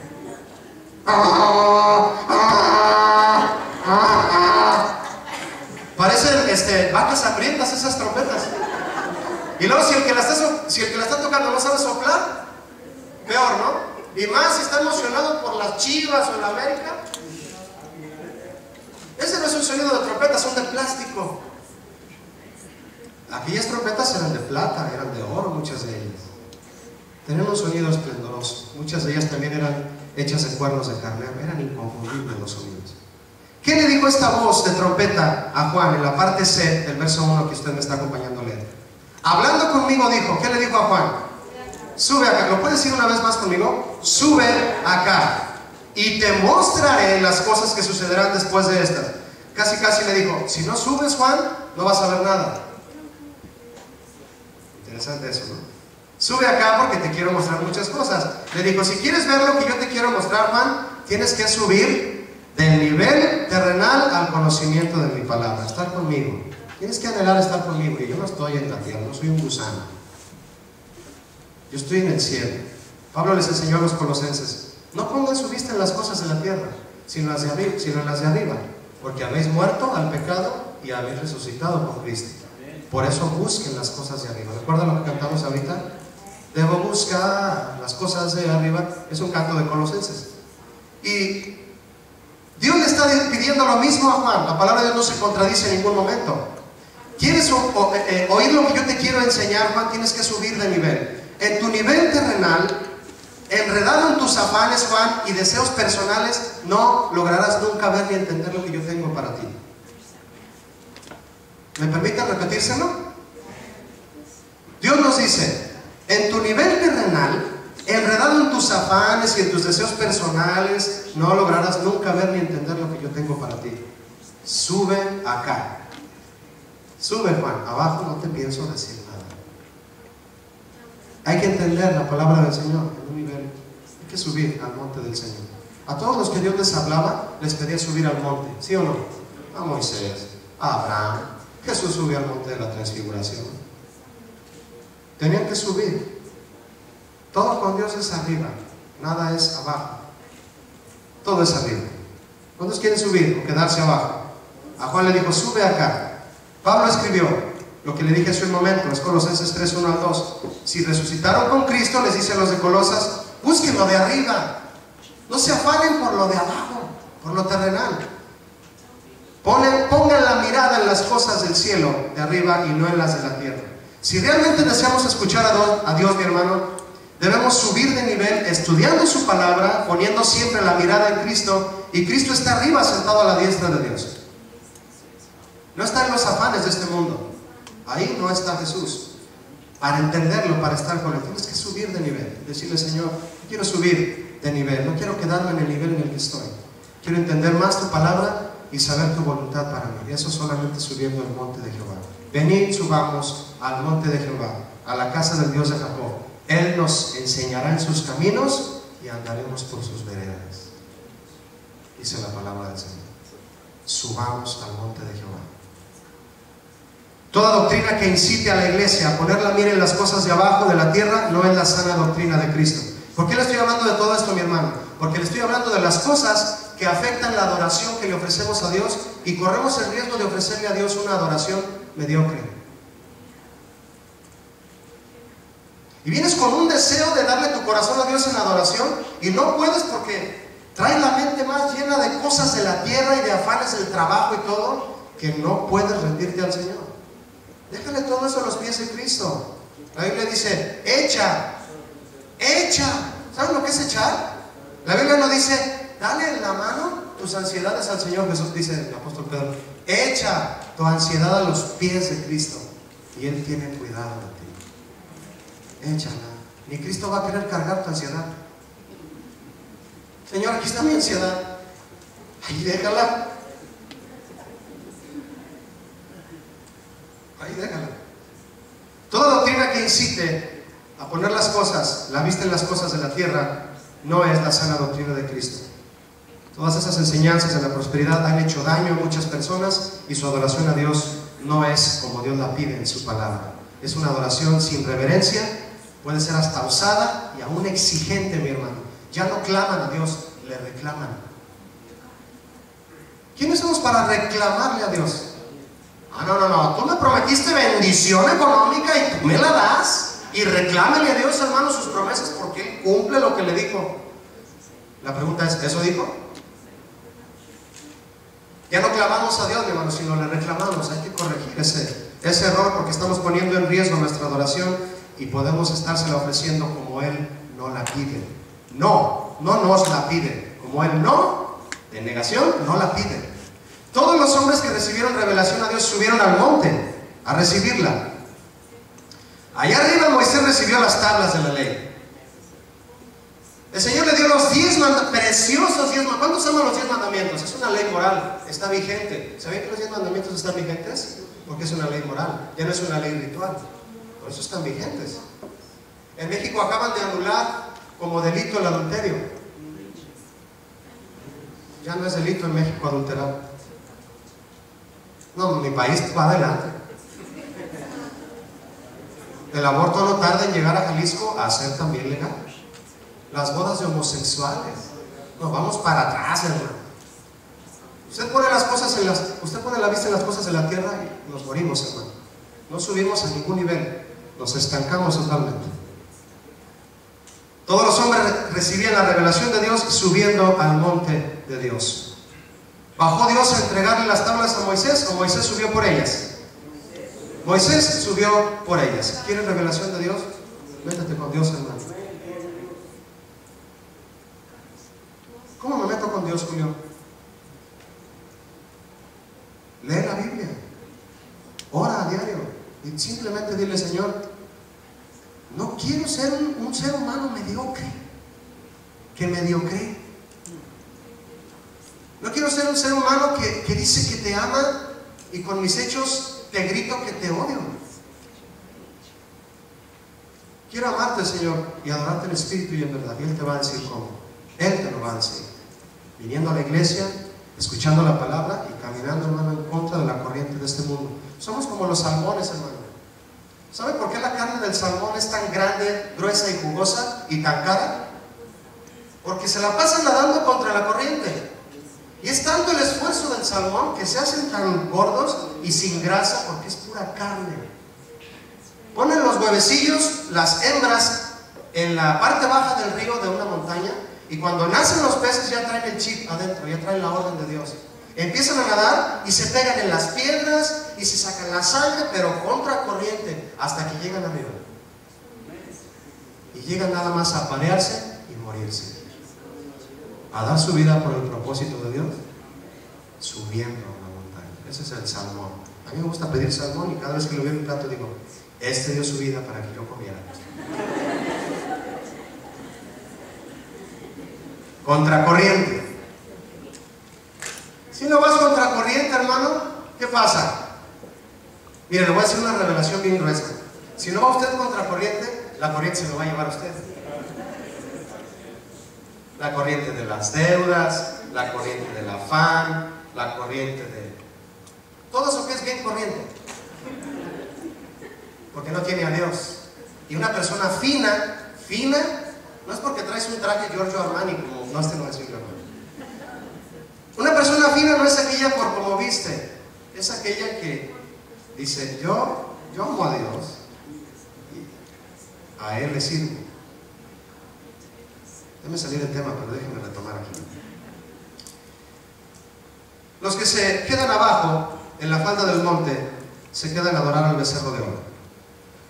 Parecen vacas hambrientas esas trompetas. Y luego si el que la está tocando no sabe soplar, peor, ¿no? Y más si está emocionado por las Chivas o la América. Ese no es un sonido de trompeta, son de plástico. Aquellas trompetas eran de plata, eran de oro, muchas de ellas. Tenían un sonido esplendoroso. Muchas de ellas también eran hechas de cuernos de carnero. Eran inconfundibles los sonidos. ¿Qué le dijo esta voz de trompeta a Juan en la parte C del verso 1 que usted me está acompañando a leer? Hablando conmigo dijo, ¿qué le dijo a Juan? Sube acá. ¿Lo puedes decir una vez más conmigo? Sube acá y te mostraré las cosas que sucederán después de estas. Casi le dijo, si no subes, Juan, no vas a ver nada. Interesante eso, ¿no? Sube acá porque te quiero mostrar muchas cosas. Le dijo, si quieres ver lo que yo te quiero mostrar, Juan, tienes que subir del nivel terrenal al conocimiento de mi palabra, estar conmigo. Tienes que anhelar estar conmigo. Y yo no estoy en la tierra, no soy un gusano. Yo estoy en el cielo. Pablo les enseñó a los colosenses, no pongan su vista en las cosas de la tierra, sino en las de arriba, porque habéis muerto al pecado y habéis resucitado con Cristo. Por eso busquen las cosas de arriba. ¿Recuerdan lo que cantamos ahorita? Debo buscar las cosas de arriba. Es un canto de Colosenses. Y Dios le está pidiendo lo mismo a Juan. La palabra de Dios no se contradice en ningún momento. ¿Quieres oír lo que yo te quiero enseñar, Juan? Tienes que subir de nivel. En tu nivel terrenal, enredado en tus afanes, Juan, y deseos personales, no lograrás nunca ver ni entender lo que yo tengo para ti. ¿Me permiten repetírselo? Dios nos dice, en tu nivel terrenal, enredado en tus afanes y en tus deseos personales, no lograrás nunca ver ni entender lo que yo tengo para ti. Sube acá. Sube, Juan. Abajo no te pienso decir nada. Hay que entender la palabra del Señor en un nivel. Hay que subir al monte del Señor. A todos los que Dios les hablaba, les pedía subir al monte. ¿Sí o no? A Moisés, a Abraham. Jesús subió al monte de la transfiguración. Tenían que subir. Todo con Dios es arriba, nada es abajo. Todo es arriba. ¿Cuántos quieren subir o quedarse abajo? A Juan le dijo, sube acá. Pablo escribió lo que le dije hace un momento, es Colosenses 3, 1 al 2. Si resucitaron con Cristo, les dice a los de Colosas, busquen lo de arriba. No se afanen por lo de abajo, por lo terrenal. Pongan la mirada en las cosas del cielo de arriba y no en las de la tierra. Si realmente deseamos escuchar a Dios, mi hermano, debemos subir de nivel estudiando su palabra, poniendo siempre la mirada en Cristo, y Cristo está arriba sentado a la diestra de Dios. No está en los afanes de este mundo. Ahí no está Jesús. Para entenderlo, para estar con Él, tienes que subir de nivel. Decirle, Señor, quiero subir de nivel. No quiero quedarme en el nivel en el que estoy. Quiero entender más tu palabra y saber tu voluntad para mí. Y eso solamente subiendo al monte de Jehová. Venid, subamos al monte de Jehová, a la casa del Dios de Jacob. Él nos enseñará en sus caminos y andaremos por sus veredas. Dice la palabra del Señor. Subamos al monte de Jehová. Toda doctrina que incite a la iglesia a poner la mira en las cosas de abajo de la tierra no es la sana doctrina de Cristo. ¿Por qué le estoy hablando de todo esto, mi hermano? Porque le estoy hablando de las cosas que afectan la adoración que le ofrecemos a Dios, y corremos el riesgo de ofrecerle a Dios una adoración mediocre. Y vienes con un deseo de darle tu corazón a Dios en adoración y no puedes porque traes la mente más llena de cosas de la tierra y de afanes del trabajo y todo, que no puedes rendirte al Señor. Déjale todo eso a los pies de Cristo. La Biblia dice, echa. ¿Sabes lo que es echar? La Biblia no dice, dale en la mano tus ansiedades al Señor. Jesús dice, el apóstol Pedro, echa tu ansiedad a los pies de Cristo y Él tiene cuidado de ti. Échala. Ni Cristo va a querer cargar tu ansiedad. Señor, aquí está mi ansiedad. Ahí déjala. Ahí déjala. Toda doctrina que incite a poner las cosas, la vista en las cosas de la tierra, no es la sana doctrina de Cristo. Todas esas enseñanzas de la prosperidad han hecho daño a muchas personas y su adoración a Dios no es como Dios la pide en su palabra. Es una adoración sin reverencia, puede ser hasta osada y aún exigente, mi hermano. Ya no claman a Dios, le reclaman. ¿Quiénes somos para reclamarle a Dios? No, tú me prometiste bendición económica y tú me la das. Y reclámele a Dios, hermano, sus promesas, porque Él cumple lo que le dijo. La pregunta es, ¿eso dijo? Ya no clamamos a Dios, mi hermano, sino le reclamamos. Hay que corregir ese error, porque estamos poniendo en riesgo nuestra adoración y podemos estársela ofreciendo como Él no la pide. No nos la pide. Como Él no, de negación, no la pide. Todos los hombres que recibieron revelación a Dios subieron al monte a recibirla. Allá arriba Moisés recibió las tablas de la ley. El Señor le dio los 10 preciosos 10 mandamientos. ¿Cuántos aman los 10 mandamientos? Es una ley moral, está vigente. ¿Sabían que los 10 mandamientos están vigentes? Porque es una ley moral, ya no es una ley ritual. Por eso están vigentes. En México acaban de anular como delito el adulterio. Ya no es delito en México adulterar. No, mi país va adelante. El aborto no tarda en llegar a Jalisco a ser también legal. Las bodas de homosexuales. No, vamos para atrás, hermano. Usted pone la vista en las cosas de la tierra y nos morimos, hermano. No subimos a ningún nivel. Nos estancamos totalmente. Todos los hombres recibían la revelación de Dios subiendo al monte de Dios. ¿Bajó Dios a entregarle las tablas a Moisés o Moisés subió por ellas? Moisés subió por ellas. ¿Quieres revelación de Dios? Métete con Dios, hermano. ¿Cómo me meto con Dios, Julio? Lee la Biblia. Ora a diario. Y simplemente dile, Señor, no quiero ser un ser humano mediocre. Que mediocre. No quiero ser un ser humano que dice que te ama y con mis hechos te grito que te odio. Quiero amarte, Señor, y adorarte en espíritu y en verdad. Y Él te va a decir cómo. Él te lo va a decir. Viniendo a la iglesia, escuchando la palabra y caminando, hermano, en contra de la corriente de este mundo. Somos como los salmones, hermano. ¿Sabe por qué la carne del salmón es tan grande, gruesa y jugosa y tan cara? Porque se la pasan nadando contra la corriente. Y es tanto el esfuerzo del salmón que se hacen tan gordos y sin grasa porque es pura carne. Ponen los huevecillos, las hembras, en la parte baja del río de una montaña, y cuando nacen los peces ya traen el chip adentro, ya traen la orden de Dios. Empiezan a nadar y se pegan en las piedras y se sacan la sangre, pero contra corriente, hasta que llegan arriba. Y llegan nada más a aparearse y morirse. A dar su vida por el propósito de Dios, subiendo a una montaña. Ese es el salmón. A mí me gusta pedir salmón y cada vez que lo veo en un plato digo, este dio su vida para que yo comiera. Contracorriente. Si no vas contracorriente, hermano, ¿qué pasa? Mire, le voy a hacer una revelación bien gruesa. Si no va usted contracorriente, la corriente se lo va a llevar a usted. La corriente de las deudas, la corriente del afán, la corriente de... todo eso que es bien corriente. Porque no tiene a Dios. Y una persona fina, no es porque traes un traje Giorgio Armani, como no, este no es un hermano. Una persona fina no es aquella por como viste, es aquella que dice, yo amo a Dios y a Él le sirvo. Déjame salir del tema, pero déjenme retomar aquí. Los que se quedan abajo, en la falda del monte, se quedan a adorar al becerro de oro.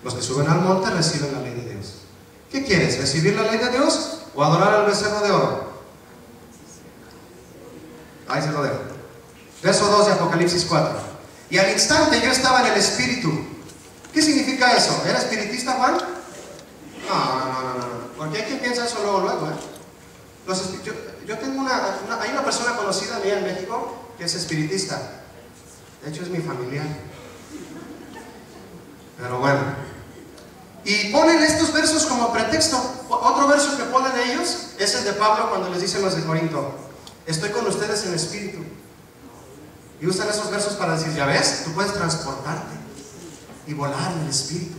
Los que suben al monte reciben la ley de Dios. ¿Qué quieres? ¿Recibir la ley de Dios o adorar al becerro de oro? Ahí se lo dejo. Verso 2 de Apocalipsis 4. Y al instante yo estaba en el Espíritu. ¿Qué significa eso? ¿Era espiritista Juan? No. Porque hay quien piensa eso luego. Yo tengo hay una persona conocida mía en México que es espiritista. De hecho es mi familiar. Pero bueno. Y ponen estos versos como pretexto. Otro verso que ponen ellos es el de Pablo cuando les dicen los de Corinto: estoy con ustedes en espíritu. Y usan esos versos para decir, ya ves, tú puedes transportarte y volar en el espíritu.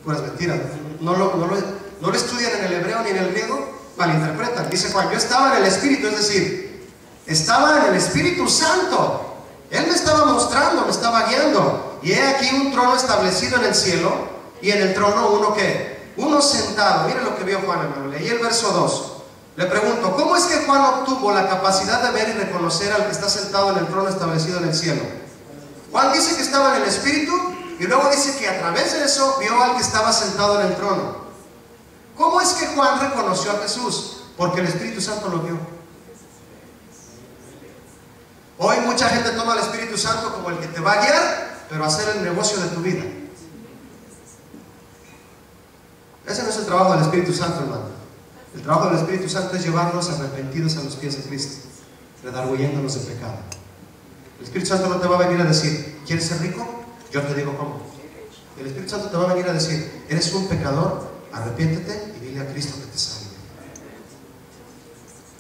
Puras mentiras. No lo estudian en el hebreo ni en el griego, malinterpretan. Dice Juan, yo estaba en el espíritu, es decir, estaba en el Espíritu Santo. Él me estaba mostrando, me estaba guiando. Y he aquí un trono establecido en el cielo, y en el trono uno ¿qué? Uno sentado. Miren lo que vio Juan, hermano. Leí el verso 2. Le pregunto, ¿cómo es que Juan obtuvo la capacidad de ver y reconocer al que está sentado en el trono establecido en el cielo? Juan dice que estaba en el Espíritu, y luego dice que a través de eso vio al que estaba sentado en el trono. ¿Cómo es que Juan reconoció a Jesús? Porque el Espíritu Santo lo vio. Hoy mucha gente toma al Espíritu Santo como el que te va a guiar, pero a hacer el negocio de tu vida. Ese no es el trabajo del Espíritu Santo, hermano. El trabajo del Espíritu Santo es llevarnos arrepentidos a los pies de Cristo, redarguyéndonos de pecado. El Espíritu Santo no te va a venir a decir, ¿quieres ser rico? Yo te digo cómo. El Espíritu Santo te va a venir a decir, eres un pecador, arrepiéntete y dile a Cristo que te salve.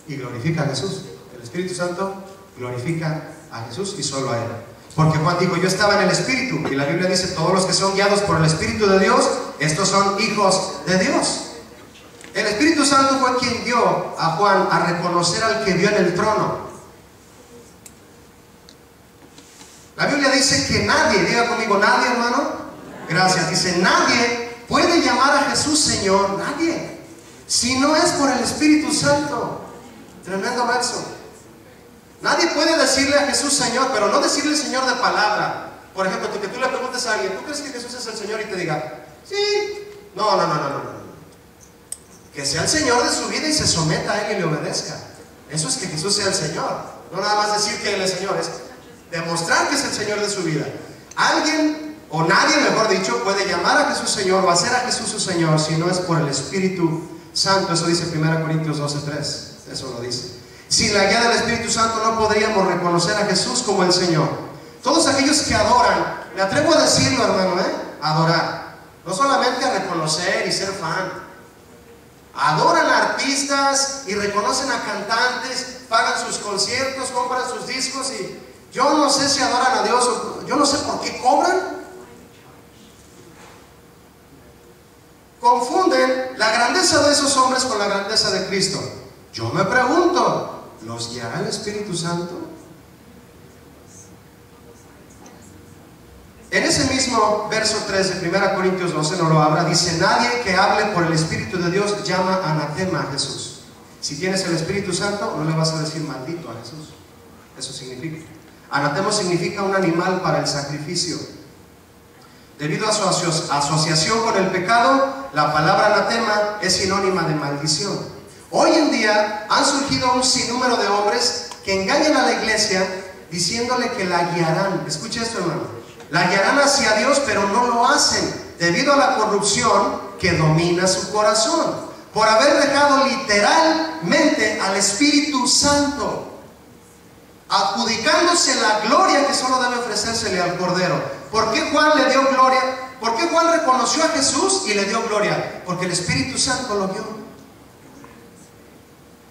Y glorifica a Jesús. El Espíritu Santo glorifica a Jesús y solo a Él. Porque Juan dijo, yo estaba en el Espíritu, y la Biblia dice, todos los que son guiados por el Espíritu de Dios, estos son hijos de Dios. El Espíritu Santo fue quien dio a Juan a reconocer al que vio en el trono. La Biblia dice que nadie, diga conmigo, nadie, hermano, gracias, dice, nadie puede llamar a Jesús Señor, nadie, si no es por el Espíritu Santo. Tremendo verso. Nadie puede decirle a Jesús Señor, pero no decirle Señor de palabra. Por ejemplo, que tú le preguntes a alguien, ¿tú crees que Jesús es el Señor? Y te diga, sí. No. Que sea el Señor de su vida y se someta a Él y le obedezca. Eso es que Jesús sea el Señor. No nada más decir que Él es Señor, es demostrar que es el Señor de su vida. Alguien, o nadie mejor dicho, puede llamar a Jesús Señor o hacer a Jesús su Señor si no es por el Espíritu Santo. Eso dice 1 Corintios 12:3. Eso lo dice. Sin la guía del Espíritu Santo no podríamos reconocer a Jesús como el Señor. Todos aquellos que adoran, me atrevo a decirlo, hermano, adorar, no solamente a reconocer y ser fan. Adoran a artistas y reconocen a cantantes, pagan sus conciertos, compran sus discos, y yo no sé si adoran a Dios, yo no sé por qué cobran. Confunden la grandeza de esos hombres con la grandeza de Cristo. Yo me pregunto, ¿los guiará el Espíritu Santo? En ese mismo verso 3 de 1 Corintios 12, no lo abra, dice, nadie que hable por el Espíritu de Dios llama anatema a Jesús. Si tienes el Espíritu Santo, no le vas a decir maldito a Jesús. Eso significa. Anatema significa un animal para el sacrificio. Debido a su asociación con el pecado, la palabra anatema es sinónima de maldición. Hoy en día han surgido un sinnúmero de hombres que engañan a la iglesia diciéndole que la guiarán. Escucha esto, hermano. La guiarán hacia Dios, pero no lo hacen debido a la corrupción que domina su corazón, por haber dejado literalmente al Espíritu Santo, adjudicándose la gloria que solo debe ofrecérsele al Cordero. ¿Por qué Juan le dio gloria? ¿Por qué Juan reconoció a Jesús y le dio gloria? Porque el Espíritu Santo lo vio.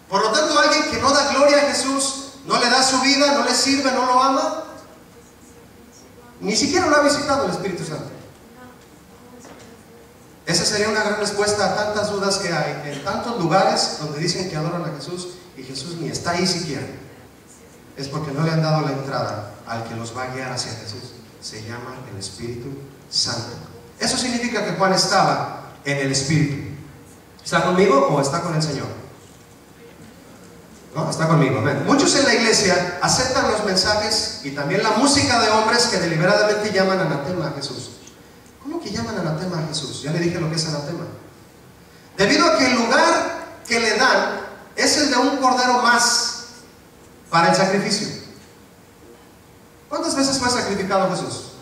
Por lo tanto, alguien que no da gloria a Jesús, no le da su vida, no le sirve, no lo ama, ni siquiera lo ha visitado el Espíritu Santo. Esa sería una gran respuesta a tantas dudas que hay en tantos lugares donde dicen que adoran a Jesús y Jesús ni está ahí siquiera. Es porque no le han dado la entrada al que los va a guiar hacia Jesús. Se llama el Espíritu Santo. Eso significa que Juan estaba en el Espíritu. ¿Está conmigo o está con el Señor? No, está conmigo, amén. Muchos en la iglesia aceptan los mensajes y también la música de hombres que deliberadamente llaman anatema a Jesús. ¿Cómo que llaman anatema a Jesús? Ya le dije lo que es anatema. Debido a que el lugar que le dan es el de un cordero más para el sacrificio. ¿Cuántas veces fue sacrificado Jesús?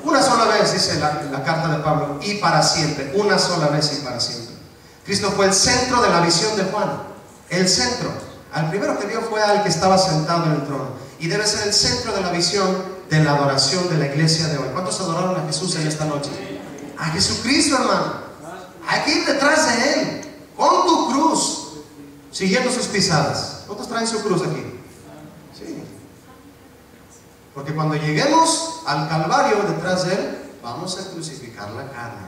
Una sola vez, dice la carta de Pablo, y para siempre. Una sola vez y para siempre. Cristo fue el centro de la visión de Juan. El centro. Al primero que vio fue al que estaba sentado en el trono. Y debe ser el centro de la visión de la adoración de la iglesia de hoy. ¿Cuántos adoraron a Jesús en esta noche? A Jesucristo, hermano. Hay que ir detrás de Él, con tu cruz, siguiendo sus pisadas. ¿Cuántos traen su cruz aquí? Sí. Porque cuando lleguemos al Calvario detrás de Él, vamos a crucificar la carne.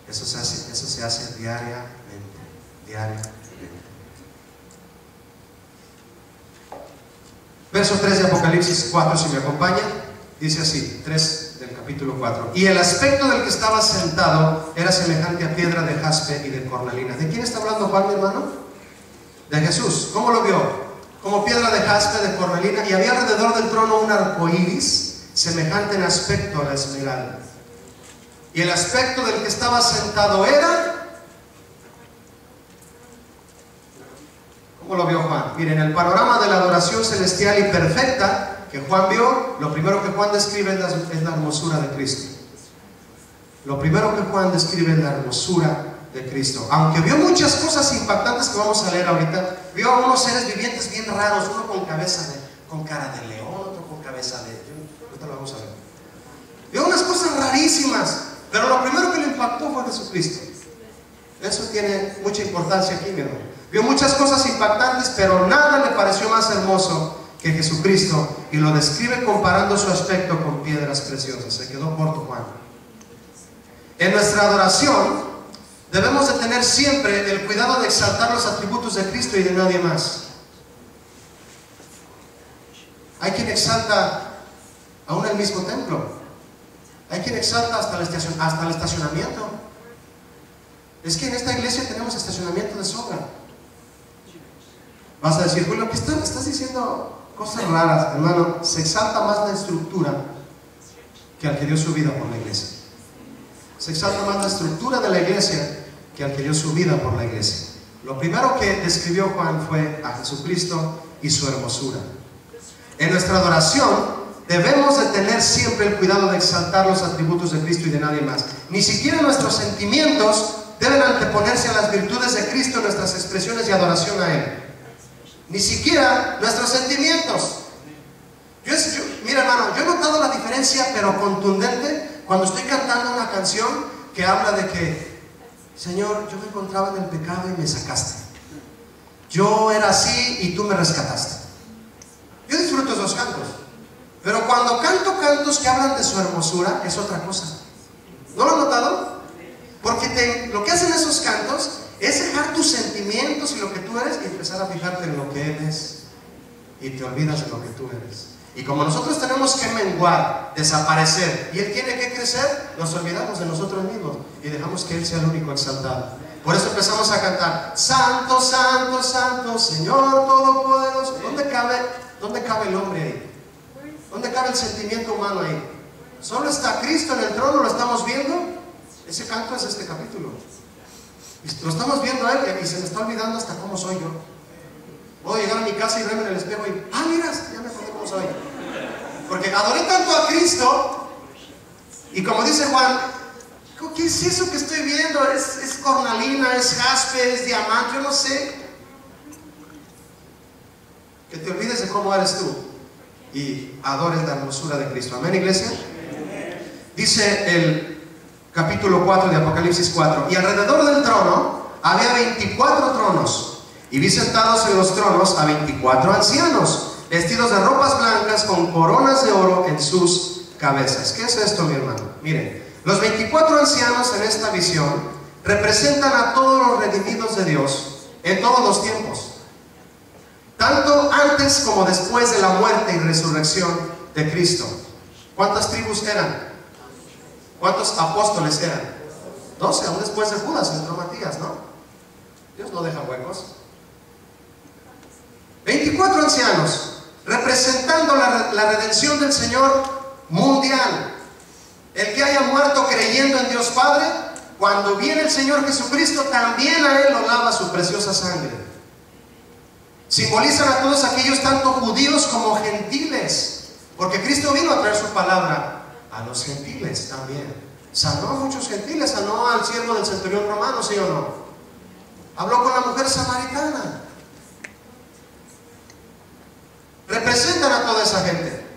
Eso se hace diariamente. Verso 3 de Apocalipsis 4, si me acompaña, dice así, 3 del capítulo 4. Y el aspecto del que estaba sentado era semejante a piedra de jaspe y de cornalina. ¿De quién está hablando Juan, mi hermano? De Jesús. ¿Cómo lo vio? Como piedra de jaspe, de cornalina, y había alrededor del trono un arco iris semejante en aspecto a la esmeralda. Y el aspecto del que estaba sentado era... ¿Cómo lo vio Juan? Miren, el panorama de la adoración celestial y perfecta que Juan vio, lo primero que Juan describe es la hermosura de Cristo. Lo primero que Juan describe es la hermosura de Cristo. Aunque vio muchas cosas impactantes que vamos a leer ahorita, vio a unos seres vivientes bien raros, uno con cara de león, otro con cabeza de... Ahorita lo vamos a ver. Vio unas cosas rarísimas, pero lo primero que le impactó fue Jesucristo. Eso tiene mucha importancia aquí, mi hermano. Vio muchas cosas impactantes, pero nada le pareció más hermoso que Jesucristo, y lo describe comparando su aspecto con piedras preciosas. Se quedó corto Juan. En nuestra adoración debemos de tener siempre el cuidado de exaltar los atributos de Cristo y de nadie más. Hay quien exalta aún el mismo templo. Hay quien exalta hasta el estacionamiento. Es que en esta iglesia tenemos estacionamiento de sobra. Vas a decir, Julio, ¿qué estás diciendo? Cosas raras, hermano. Se exalta más la estructura que al que dio su vida por la iglesia. Se exalta más la estructura de la iglesia que al que dio su vida por la iglesia. Lo primero que describió Juan fue a Jesucristo y su hermosura. En nuestra adoración debemos de tener siempre el cuidado de exaltar los atributos de Cristo y de nadie más. Ni siquiera nuestros sentimientos deben anteponerse a las virtudes de Cristo en nuestras expresiones de adoración a Él. Ni siquiera nuestros sentimientos. Mira, hermano, yo he notado la diferencia, pero contundente, cuando estoy cantando una canción que habla de que, Señor, yo me encontraba en el pecado y me sacaste. Yo era así y tú me rescataste. Yo disfruto esos cantos, pero cuando canto cantos que hablan de su hermosura, es otra cosa. ¿No lo has notado? Porque lo que hacen esos cantos es dejar tus sentimientos y lo que tú eres y empezar a fijarte en lo que Él es, y te olvidas de lo que tú eres. Y como nosotros tenemos que menguar, desaparecer, y Él tiene que crecer, nos olvidamos de nosotros mismos y dejamos que Él sea el único exaltado. Por eso empezamos a cantar: Santo, Santo, Santo, Señor Todopoderoso. ¿Dónde cabe el hombre ahí? ¿Dónde cabe el sentimiento humano ahí? Solo está Cristo en el trono, lo estamos viendo. Ese canto es este capítulo. Y lo estamos viendo a Él y se me está olvidando hasta cómo soy yo. Puedo llegar a mi casa y verme en el espejo y mira, ya me acordé cómo soy. Porque adoré tanto a Cristo. Y como dice Juan, ¿qué es eso que estoy viendo? Es cornalina, es jaspe, es diamante, yo no sé. Que te olvides de cómo eres tú y adores la hermosura de Cristo. Amén, iglesia. Dice el capítulo 4 de Apocalipsis 4: y alrededor del trono había 24 tronos, y vi sentados en los tronos a 24 ancianos, vestidos de ropas blancas con coronas de oro en sus cabezas. ¿Qué es esto, mi hermano? Miren, los 24 ancianos en esta visión representan a todos los redimidos de Dios en todos los tiempos, tanto antes como después de la muerte y resurrección de Cristo. ¿Cuántas tribus eran? ¿Cuántos apóstoles eran? 12, aún después de Judas entró Matías, ¿no? Dios no deja huecos. 24 ancianos representando la redención del Señor mundial. El que haya muerto creyendo en Dios Padre, cuando viene el Señor Jesucristo, también a Él lo lava su preciosa sangre. Simbolizan a todos aquellos, tanto judíos como gentiles, porque Cristo vino a traer su palabra a los gentiles también. Sanó a muchos gentiles, sanó al siervo del centurión romano, ¿sí o no? Habló con la mujer samaritana. Representan a toda esa gente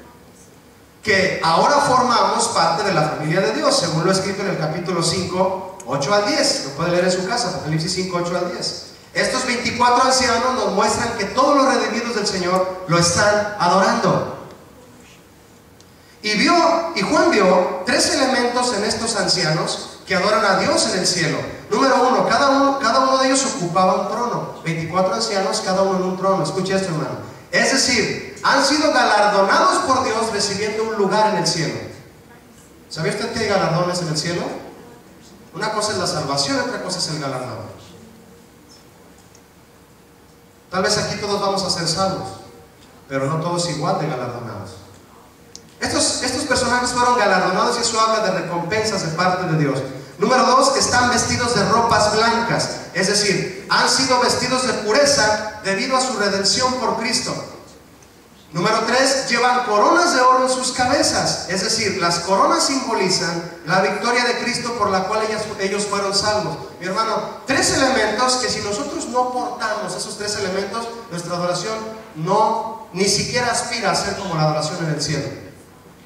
que ahora formamos parte de la familia de Dios, según lo escrito en el capítulo 5, 8 al 10. Lo puede leer en su casa, Apocalipsis 5, 8 al 10. Estos 24 ancianos nos muestran que todos los redimidos del Señor lo están adorando. Y Juan vio 3 elementos en estos ancianos que adoran a Dios en el cielo. Número 1, cada uno de ellos ocupaba un trono. 24 ancianos, cada uno en un trono. Escuche esto, hermano. Es decir, han sido galardonados por Dios recibiendo un lugar en el cielo. ¿Sabía usted que hay galardones en el cielo? Una cosa es la salvación, otra cosa es el galardón. Tal vez aquí todos vamos a ser salvos, pero no todos igual de galardonados. Estos personajes fueron galardonados y eso habla de recompensas de parte de Dios. Número 2, están vestidos de ropas blancas, es decir, han sido vestidos de pureza debido a su redención por Cristo. Número 3, llevan coronas de oro en sus cabezas, es decir, las coronas simbolizan la victoria de Cristo por la cual ellos fueron salvos. Mi hermano, 3 elementos que si nosotros no portamos esos 3 elementos, nuestra adoración ni siquiera aspira a ser como la adoración en el cielo.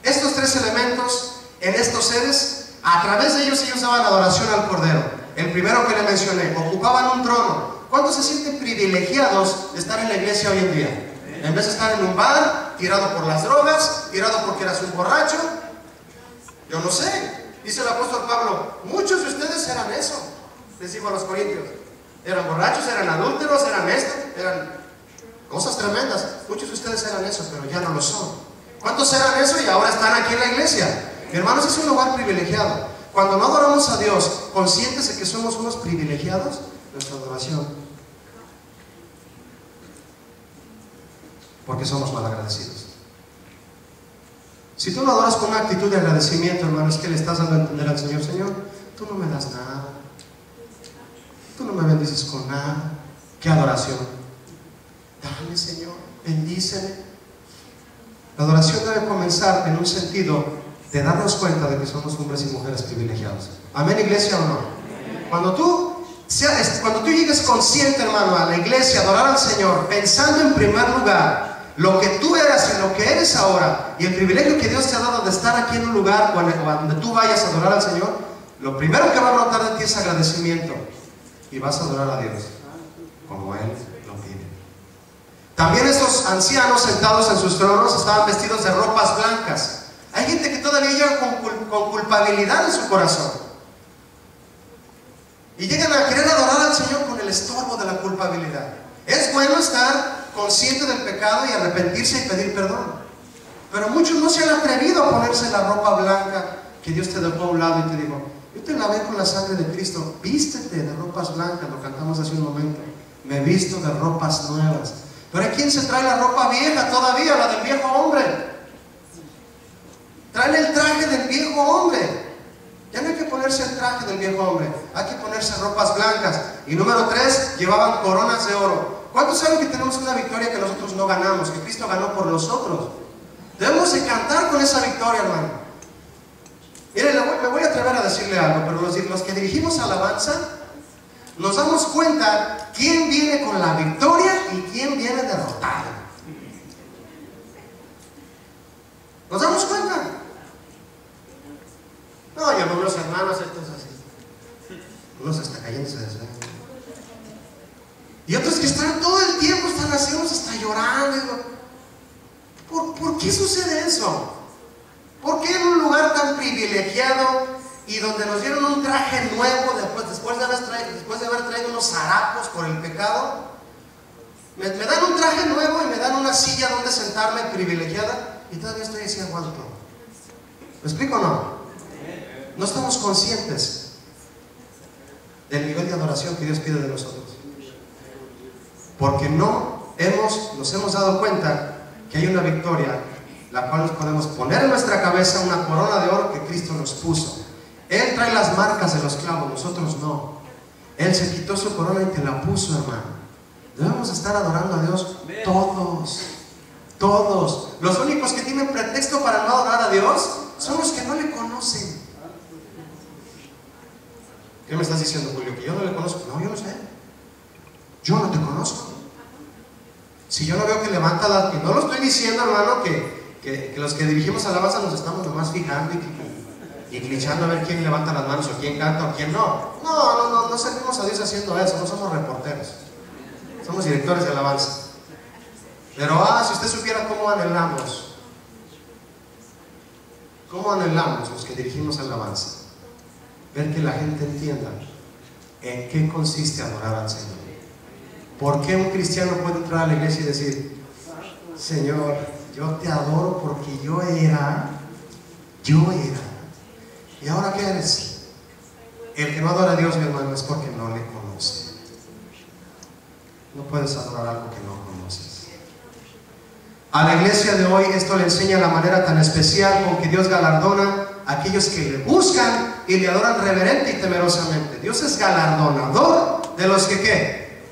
Estos 3 elementos en estos seres, a través de ellos daban adoración al Cordero. El primero que le mencioné, ocupaban un trono. ¿Cuántos se sienten privilegiados de estar en la iglesia hoy en día? En vez de estar en un bar, tirado por las drogas, tirado porque eras un borracho. Yo no sé. Dice el apóstol Pablo, muchos de ustedes eran eso. Les dijo a los corintios. Eran borrachos, eran adúlteros, eran esto, eran cosas tremendas. Muchos de ustedes eran eso, pero ya no lo son. ¿Cuántos eran eso y ahora están aquí en la iglesia? Mi hermano, ese es un lugar privilegiado. Cuando no adoramos a Dios, conscientes de que somos unos privilegiados, nuestra adoración, porque somos malagradecidos. Si tú lo adoras con una actitud de agradecimiento, hermano, es que le estás dando a entender al Señor: Señor, tú no me das nada, tú no me bendices con nada. ¿Qué adoración? Dame, Señor, bendíceme. La adoración debe comenzar en un sentido de darnos cuenta de que somos hombres y mujeres privilegiados. ¿Amén, iglesia o no? Cuando tú llegues consciente, hermano, a la iglesia, a adorar al Señor, pensando en primer lugar lo que tú eras y lo que eres ahora, y el privilegio que Dios te ha dado de estar aquí en un lugar donde tú vayas a adorar al Señor, lo primero que va a brotar de ti es agradecimiento, y vas a adorar a Dios como Él lo pide. También estos ancianos sentados en sus tronos estaban vestidos de ropas blancas. Hay gente que todavía llega con culpabilidad en su corazón y llegan a querer adorar al Señor con el estorbo de la culpabilidad. Es bueno estar consciente del pecado y arrepentirse y pedir perdón, pero muchos no se han atrevido a ponerse la ropa blanca que Dios te dejó a un lado y te dijo: Yo te lavé con la sangre de Cristo. Vístete de ropas blancas, lo cantamos hace un momento. Me visto de ropas nuevas. Pero ¿a quién se trae la ropa vieja todavía? La del viejo hombre. Traen el traje del viejo hombre. Ya no hay que ponerse el traje del viejo hombre, hay que ponerse ropas blancas. Y número 3, llevaban coronas de oro. ¿Cuántos saben que tenemos una victoria que nosotros no ganamos, que Cristo ganó por nosotros? Debemos de cantar con esa victoria, hermano. Mire, me voy a atrever a decirle algo, pero los que dirigimos alabanza, nos damos cuenta quién viene con la victoria y quién viene derrotado. ¿Nos damos cuenta? No, llamó a unos hermanos, estos así. Unos hasta cayéndose de sueño. Y otros que están todo el tiempo, están así, unos hasta llorando. ¿Por qué sucede eso? ¿Por qué en un lugar tan privilegiado y donde nos dieron un traje nuevo después de haber traído unos harapos por el pecado, me dan un traje nuevo y me dan una silla donde sentarme privilegiada y todavía estoy así aguanto? ¿Me explico o no? No estamos conscientes del nivel de adoración que Dios pide de nosotros, porque nos hemos dado cuenta que hay una victoria, la cual nos podemos poner en nuestra cabeza, una corona de oro que Cristo nos puso. Él trae las marcas de los clavos, nosotros no. Él se quitó su corona y te la puso, hermano. Debemos estar adorando a Dios todos. Los únicos que tienen pretexto para no adorar a Dios son los que no le conocen. ¿Qué me estás diciendo, Julio? ¿Que yo no le conozco? No, yo no sé. Yo no te conozco. Si yo no veo que levanta las... Y no lo estoy diciendo, hermano, que los que dirigimos alabanza nos estamos nomás fijando y glitchando a ver quién levanta las manos o quién canta o quién no. No servimos a Dios haciendo eso. No somos reporteros. Somos directores de alabanza. Pero, si usted supiera cómo anhelamos los que dirigimos alabanza, ver que la gente entienda en qué consiste adorar al Señor. ¿Por qué un cristiano puede entrar a la iglesia y decir: Señor, yo te adoro porque yo era, y ahora qué eres? El que no adora a Dios, mi hermano, es porque no le conoce. No puedes adorar algo que no conoces. A la iglesia de hoy esto le enseña la manera tan especial con que Dios galardona a aquellos que le buscan y le adoran reverente y temerosamente. Dios es galardonador de los que ¿qué?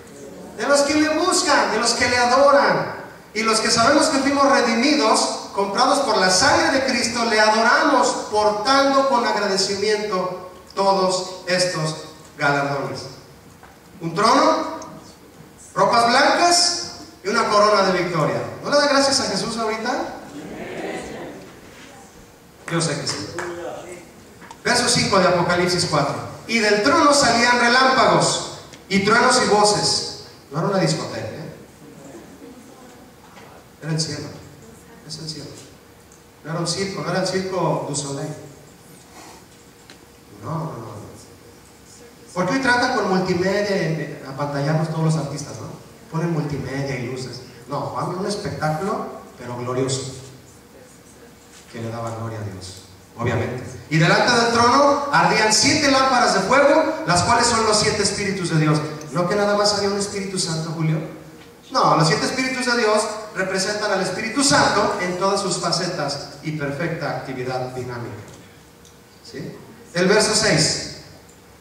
De los que le buscan, de los que le adoran. Y los que sabemos que fuimos redimidos, comprados por la sangre de Cristo, le adoramos portando con agradecimiento todos estos galardones. Un trono, ropas blancas y una corona de victoria. ¿No le da gracias a Jesús ahorita? Yo sé que sí. Verso 5 de Apocalipsis 4. Y del trono salían relámpagos y truenos y voces. No era una discoteca, era el cielo. Es el cielo. No era un circo, no era el circo du Soleil. No. Porque hoy tratan con multimedia, apantallarnos todos los artistas, ¿no? Ponen multimedia y luces. No, Juan vio un espectáculo, pero glorioso, que le daba gloria a Dios, obviamente. Y delante del trono ardían 7 lámparas de fuego, las cuales son los 7 espíritus de Dios. ¿No que nada más había un Espíritu Santo, Julio? No, los 7 espíritus de Dios representan al Espíritu Santo en todas sus facetas y perfecta actividad dinámica. ¿Sí? El verso 6.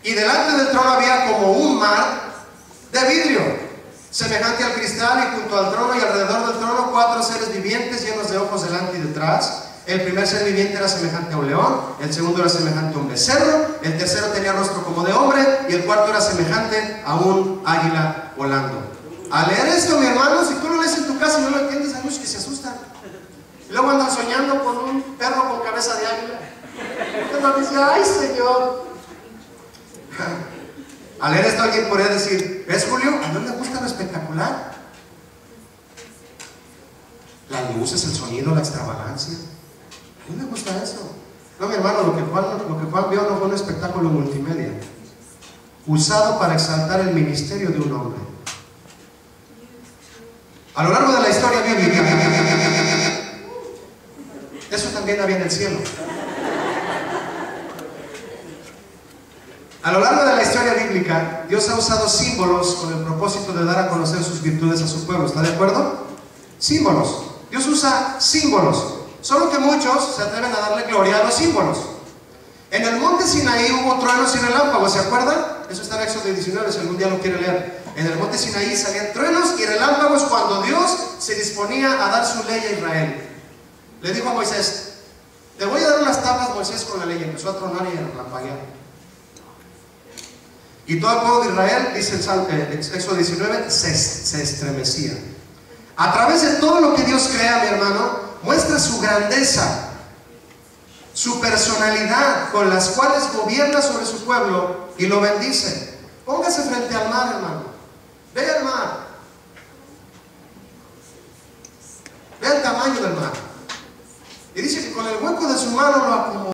Y delante del trono había como un mar de vidrio, semejante al cristal, y junto al trono y alrededor del trono 4 seres vivientes llenos de ojos delante y detrás. El primer ser viviente era semejante a un león, el segundo era semejante a un becerro, el tercero tenía rostro como de hombre y el cuarto era semejante a un águila volando. Al leer esto, mi hermano, si tú lo lees en tu casa y no lo entiendes, hay muchos que se asustan. Y luego andan soñando con un perro con cabeza de águila. Entonces dice: ¡ay, Señor! Al leer esto, alguien podría decir: ¿ves, Julio? ¿A no le gusta lo espectacular? Las luces, el sonido, la extravagancia. ¿A mí me gusta eso? No, mi hermano, lo que Juan vio no fue un espectáculo multimedia usado para exaltar el ministerio de un hombre. A lo largo de la historia bíblica, eso también había en el cielo. A lo largo de la historia bíblica, Dios ha usado símbolos con el propósito de dar a conocer sus virtudes a su pueblo. ¿Está de acuerdo? Símbolos. Dios usa símbolos. Solo que muchos se atreven a darle gloria a los símbolos. En el monte Sinaí hubo truenos y relámpagos, ¿se acuerdan? Eso está en Éxodo 19, si algún día lo quiere leer. En el monte Sinaí salían truenos y relámpagos cuando Dios se disponía a dar su ley a Israel. Le dijo a Moisés: te voy a dar unas tablas, Moisés, con la ley. Empezó a tronar y a relampaguear. Y todo el pueblo de Israel, dice el Éxodo 19, se estremecía. A través de todo lo que Dios crea, mi hermano, muestra su grandeza, su personalidad, con las cuales gobierna sobre su pueblo y lo bendice. Póngase frente al mar, hermano. Ve al mar. Ve el tamaño del mar. Y dice que con el hueco de su mano lo acomodó.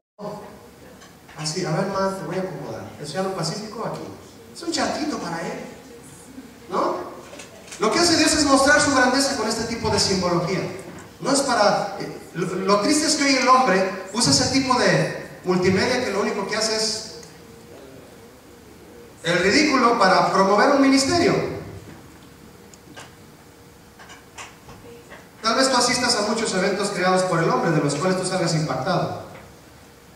Así, a ver, mar, te voy a acomodar. ¿El Océano Pacífico? Aquí. Es un charquito para él, ¿no? Lo que hace Dios es mostrar su grandeza con este tipo de simbología. No es para... Lo triste es que hoy el hombre usa ese tipo de multimedia que lo único que hace es el ridículo para promover un ministerio. Tal vez tú asistas a muchos eventos creados por el hombre, de los cuales tú salgas impactado,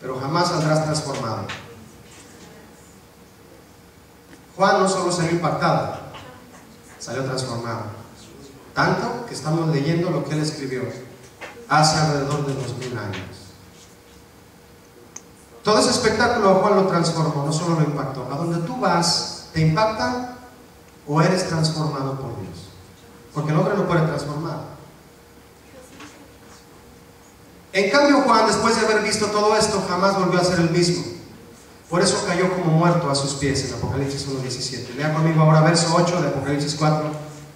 pero jamás saldrás transformado. Juan no solo salió impactado, salió transformado. Tanto que estamos leyendo lo que él escribió hace alrededor de 2000 años. Todo ese espectáculo a Juan lo transformó, no solo lo impactó. A donde tú vas, ¿te impactan o eres transformado por Dios? Porque el hombre no puede transformar. En cambio, Juan, después de haber visto todo esto, jamás volvió a ser el mismo. Por eso cayó como muerto a sus pies en Apocalipsis 1:17. Lea conmigo ahora verso 8 de Apocalipsis 4,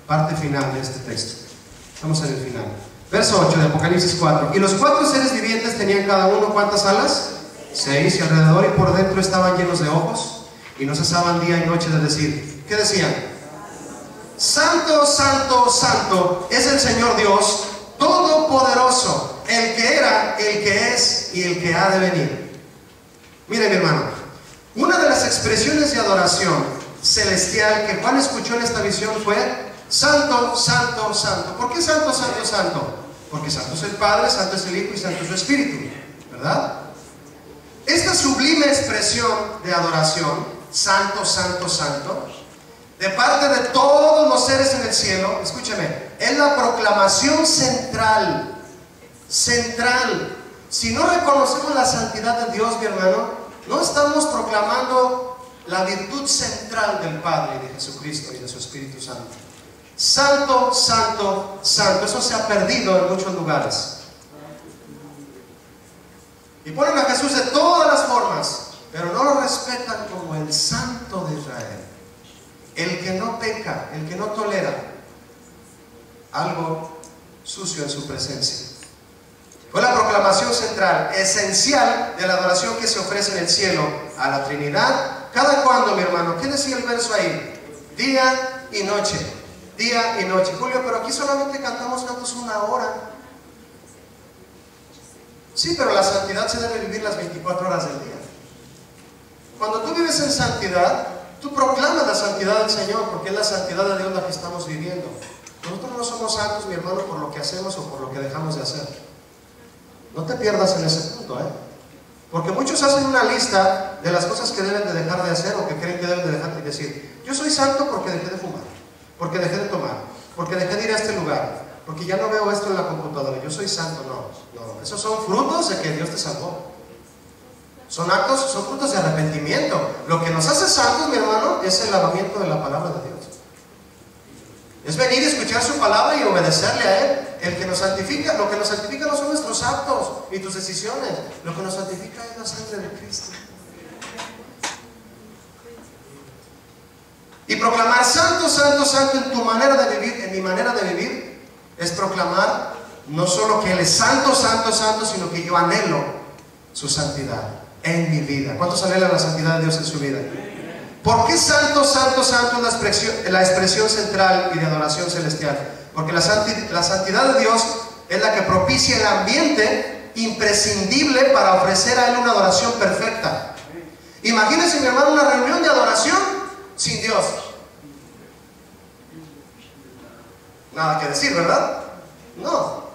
parte final de este texto. Estamos en el final. Verso 8 de Apocalipsis 4. Y los 4 seres vivientes tenían cada uno, ¿cuántas alas? 6, y alrededor y por dentro estaban llenos de ojos, y no cesaban día y noche de decir. ¿Qué decían? Santo, santo, santo es el Señor Dios Todopoderoso, el que era, el que es y el que ha de venir. Mire, mi hermano, una de las expresiones de adoración celestial que Juan escuchó en esta visión fue santo, santo, santo. ¿Por qué santo, santo, santo? Porque santo es el Padre, santo es el Hijo y santo es su Espíritu, ¿verdad? Esta sublime expresión de adoración, santo, santo, santo, de parte de todos los seres en el cielo, escúcheme, es la proclamación central. Si no reconocemos la santidad de Dios, mi hermano, no estamos proclamando la virtud central del Padre y de Jesucristo y de su Espíritu Santo. Santo, santo, santo. Eso se ha perdido en muchos lugares. Y ponen a Jesús de todas las formas, pero no lo respetan como el Santo de Israel, el que no peca, el que no tolera algo sucio en su presencia. Fue la proclamación central, esencial de la adoración que se ofrece en el cielo a la Trinidad. ¿Cada cuándo, mi hermano? ¿Qué decía el verso ahí? Día y noche, día y noche. Julio, pero aquí solamente cantamos cantos 1 hora. Sí, pero la santidad se debe vivir las 24 horas del día. Cuando tú vives en santidad, tú proclamas la santidad del Señor, porque es la santidad de Dios la que estamos viviendo. Nosotros no somos santos, mi hermano, por lo que hacemos o por lo que dejamos de hacer. No te pierdas en ese punto, porque muchos hacen una lista de las cosas que deben de dejar de hacer o que creen que deben de dejar de decir. Yo soy santo porque dejé de fumar, porque dejé de tomar, porque dejé de ir a este lugar, porque ya no veo esto en la computadora. Yo soy santo. No, esos son frutos de que Dios te salvó. Son actos, son frutos de arrepentimiento. Lo que nos hace santos, mi hermano, es el lavamiento de la palabra de Dios. Es venir y escuchar su palabra y obedecerle a Él. El que nos santifica, lo que nos santifica no son nuestros actos ni tus decisiones. Lo que nos santifica es la sangre de Cristo. Y proclamar santo, santo, santo en tu manera de vivir, en mi manera de vivir, es proclamar no solo que Él es santo, santo, santo, sino que yo anhelo su santidad en mi vida. ¿Cuántos anhelan la santidad de Dios en su vida? ¿Por qué santo, santo, santo es la expresión central y de adoración celestial? Porque la santidad de Dios es la que propicia el ambiente imprescindible para ofrecer a Él una adoración perfecta. Imagínense, mi hermano, una reunión de adoración sin Dios. Nada que decir, ¿verdad? No.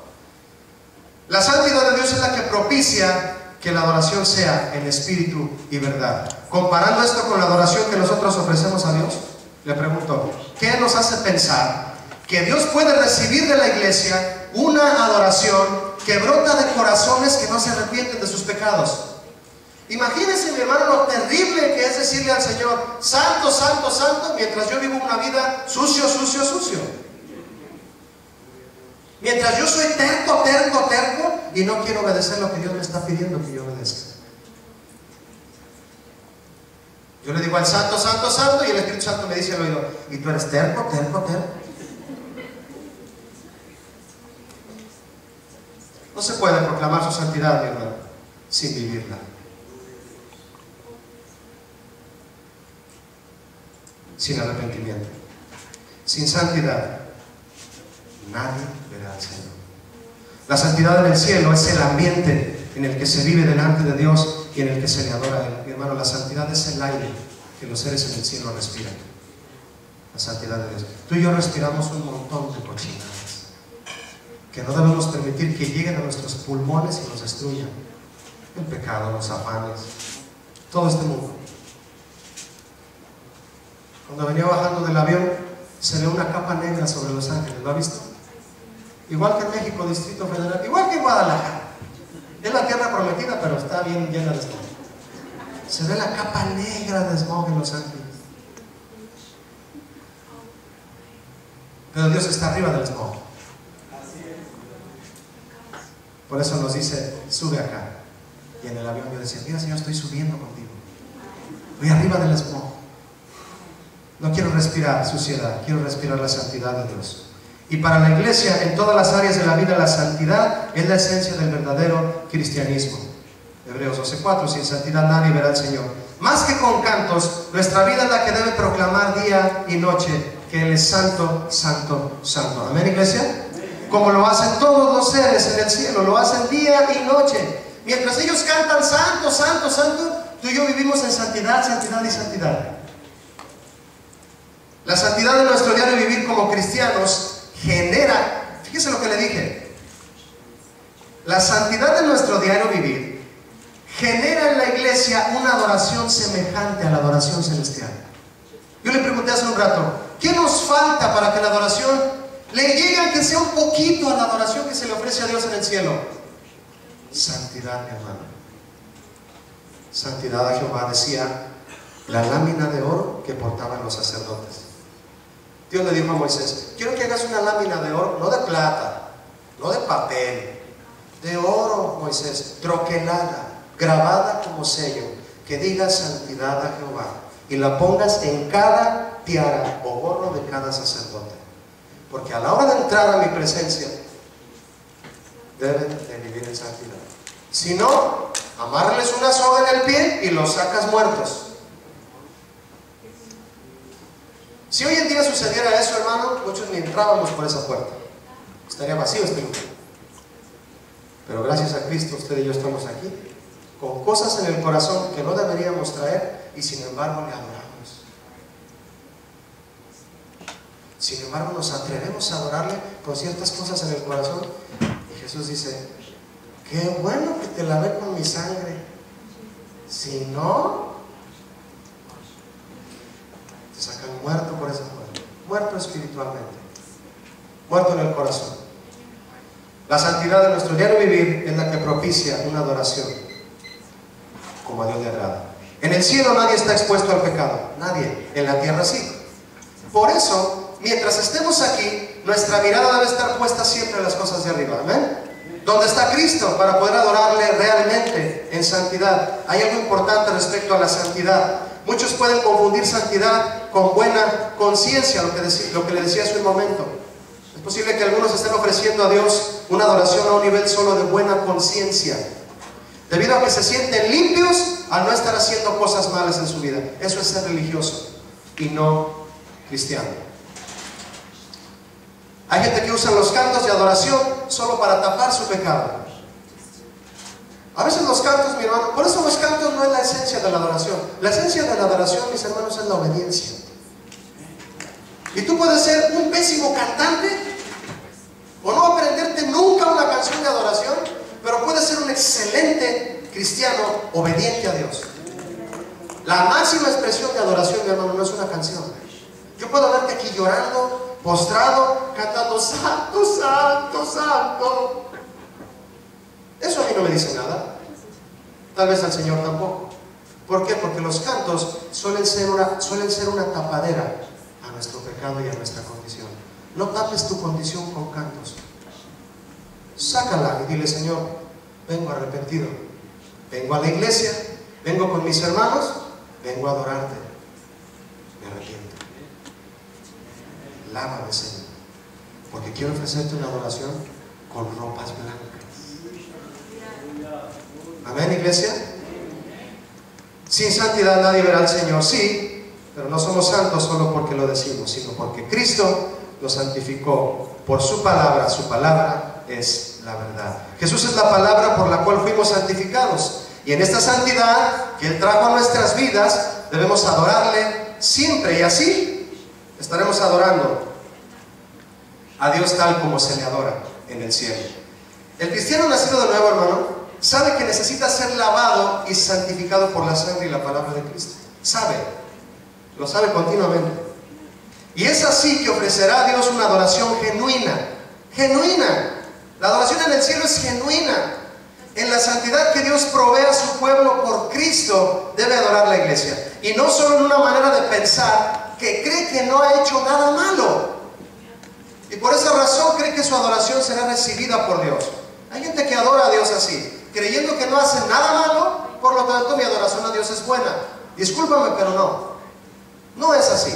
La santidad de Dios es la que propicia que la adoración sea en espíritu y verdad. Comparando esto con la adoración que nosotros ofrecemos a Dios, le pregunto, ¿qué nos hace pensar que Dios puede recibir de la iglesia una adoración que brota de corazones que no se arrepienten de sus pecados? Imagínense, mi hermano, lo terrible que es decirle al Señor, santo, santo, santo, mientras yo vivo una vida sucio, sucio, sucio. Mientras yo soy terco, terco, terco y no quiero obedecer lo que Dios me está pidiendo que yo obedezca. Yo le digo al santo, santo, santo, y el Espíritu Santo me dice al oído, ¿y tú eres terco, terco, terco? No se puede proclamar su santidad, mi hermano, sin vivirla. Sin arrepentimiento, sin santidad, nadie verá al Señor. La santidad en el cielo es el ambiente en el que se vive delante de Dios y en el que se le adora a Él. Mi hermano, la santidad es el aire que los seres en el cielo respiran. La santidad de Dios. Tú y yo respiramos un montón de cochinadas que no debemos permitir que lleguen a nuestros pulmones y nos destruyan. El pecado, los afanes, todo este mundo. Cuando venía bajando del avión, se ve una capa negra sobre Los Ángeles, ¿lo ha visto? Igual que en México, Distrito Federal, igual que en Guadalajara. Es la tierra prometida, pero está bien llena de smog. Se ve la capa negra de smog en Los Ángeles. Pero Dios está arriba del smog. Por eso nos dice, sube acá. Y en el avión yo decía, mira Señor, estoy subiendo contigo. Voy arriba del smog. No quiero respirar suciedad, quiero respirar la santidad de Dios. Y para la iglesia, en todas las áreas de la vida, la santidad es la esencia del verdadero cristianismo. Hebreos 12:4, sin santidad nadie verá al Señor. Más que con cantos, nuestra vida es la que debe proclamar día y noche que Él es santo, santo, santo. ¿Amén, iglesia? Como lo hacen todos los seres en el cielo, lo hacen día y noche. Mientras ellos cantan santo, santo, santo, tú y yo vivimos en santidad, santidad y santidad. La santidad de nuestro diario vivir como cristianos genera, fíjese lo que le dije, la santidad de nuestro diario vivir genera en la iglesia una adoración semejante a la adoración celestial. Yo le pregunté hace un rato, ¿qué nos falta para que la adoración le llegue aunque sea un poquito a la adoración que se le ofrece a Dios en el cielo? Santidad, mi hermano. Santidad a Jehová, decía la lámina de oro que portaban los sacerdotes. Dios le dijo a Moisés, quiero que hagas una lámina de oro, no de plata, no de papel, de oro, Moisés, troquelada, grabada como sello, que diga santidad a Jehová, y la pongas en cada tiara o gorro de cada sacerdote, porque a la hora de entrar a mi presencia deben de vivir en santidad. Si no, amárrales una soga en el pie y los sacas muertos. Si hoy en día sucediera eso, hermano, muchos ni entrábamos por esa puerta. Estaría vacío este lugar. Pero gracias a Cristo, usted y yo estamos aquí, con cosas en el corazón que no deberíamos traer, y sin embargo le adoramos. Sin embargo nos atrevemos a adorarle con ciertas cosas en el corazón. Y Jesús dice, qué bueno que te lavé con mi sangre. Si no, te sacan muerto por esa puerta, muerto espiritualmente, muerto en el corazón. La santidad de nuestro diario vivir es la que propicia una adoración como a Dios le agrada. En el cielo nadie está expuesto al pecado, nadie. En la tierra sí. Por eso, mientras estemos aquí, nuestra mirada debe estar puesta siempre en las cosas de arriba. Amén. ¿Dónde está Cristo para poder adorarle realmente en santidad? Hay algo importante respecto a la santidad. Muchos pueden confundir santidad con buena conciencia, lo que le decía hace un momento. Es posible que algunos estén ofreciendo a Dios una adoración a un nivel solo de buena conciencia, debido a que se sienten limpios al no estar haciendo cosas malas en su vida. Eso es ser religioso y no cristiano. Hay gente que usa los cantos de adoración solo para tapar su pecado. A veces los cantos, mi hermano, por eso los cantos no es la esencia de la adoración. La esencia de la adoración, mis hermanos, es la obediencia. Y tú puedes ser un pésimo cantante o no aprenderte nunca una canción de adoración, pero puedes ser un excelente cristiano obediente a Dios. La máxima expresión de adoración, mi hermano, no es una canción. Yo puedo verte aquí llorando, postrado, cantando santo, santo, santo. Eso a mí no me dice nada. Tal vez al Señor tampoco. ¿Por qué? Porque los cantos suelen ser una tapadera a nuestro pecado y a nuestra condición. No tapes tu condición con cantos. Sácala y dile: Señor, vengo arrepentido, vengo a la iglesia, vengo con mis hermanos, vengo a adorarte, me arrepiento. Lávame, Señor, porque quiero ofrecerte una adoración con ropas blancas. Amén, iglesia. Sin santidad nadie verá al Señor. Sí, pero no somos santos solo porque lo decimos, sino porque Cristo nos santificó por su palabra. Su palabra es la verdad. Jesús es la palabra por la cual fuimos santificados, y en esta santidad que Él trajo a nuestras vidas debemos adorarle siempre, y así estaremos adorando a Dios tal como se le adora en el cielo. El cristiano nacido de nuevo, hermano, sabe que necesita ser lavado y santificado por la sangre y la palabra de Cristo. Lo sabe continuamente. Y es así que ofrecerá a Dios una adoración genuina. Genuina. La adoración en el cielo es genuina. En la santidad que Dios provee a su pueblo por Cristo, debe adorar la iglesia. Y no solo en una manera de pensar que cree que no ha hecho nada malo, y por esa razón cree que su adoración será recibida por Dios. Hay gente que adora a Dios así, creyendo que no hace nada malo, por lo tanto mi adoración a Dios es buena. Discúlpame, pero no es así.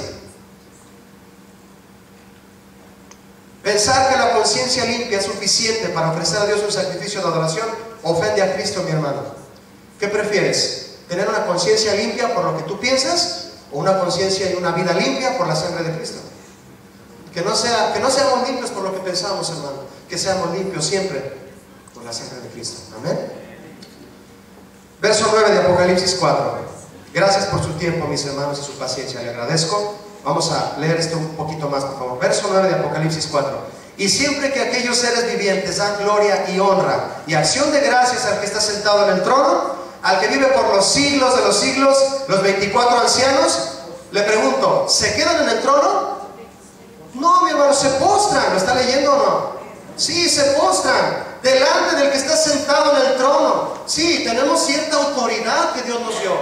Pensar que la conciencia limpia es suficiente para ofrecer a Dios un sacrificio de adoración ofende a Cristo, mi hermano. ¿Qué prefieres? ¿Tener una conciencia limpia por lo que tú piensas, o una conciencia y una vida limpia por la sangre de Cristo? Que no seamos limpios por lo que pensamos, hermano, que seamos limpios siempre por la sangre de Cristo. Amén. Verso 9 de Apocalipsis 4. Gracias por su tiempo, mis hermanos, y su paciencia, le agradezco. Vamos a leer esto un poquito más, por favor. Verso 9 de Apocalipsis 4. Y siempre que aquellos seres vivientes dan gloria y honra y acción de gracias al que está sentado en el trono, al que vive por los siglos de los siglos, los 24 ancianos, le pregunto: ¿se quedan en el trono? No, mi hermano, se postran. ¿Lo está leyendo o no? Sí, se postran delante del que está sentado en el trono. Sí, tenemos cierta autoridad que Dios nos dio,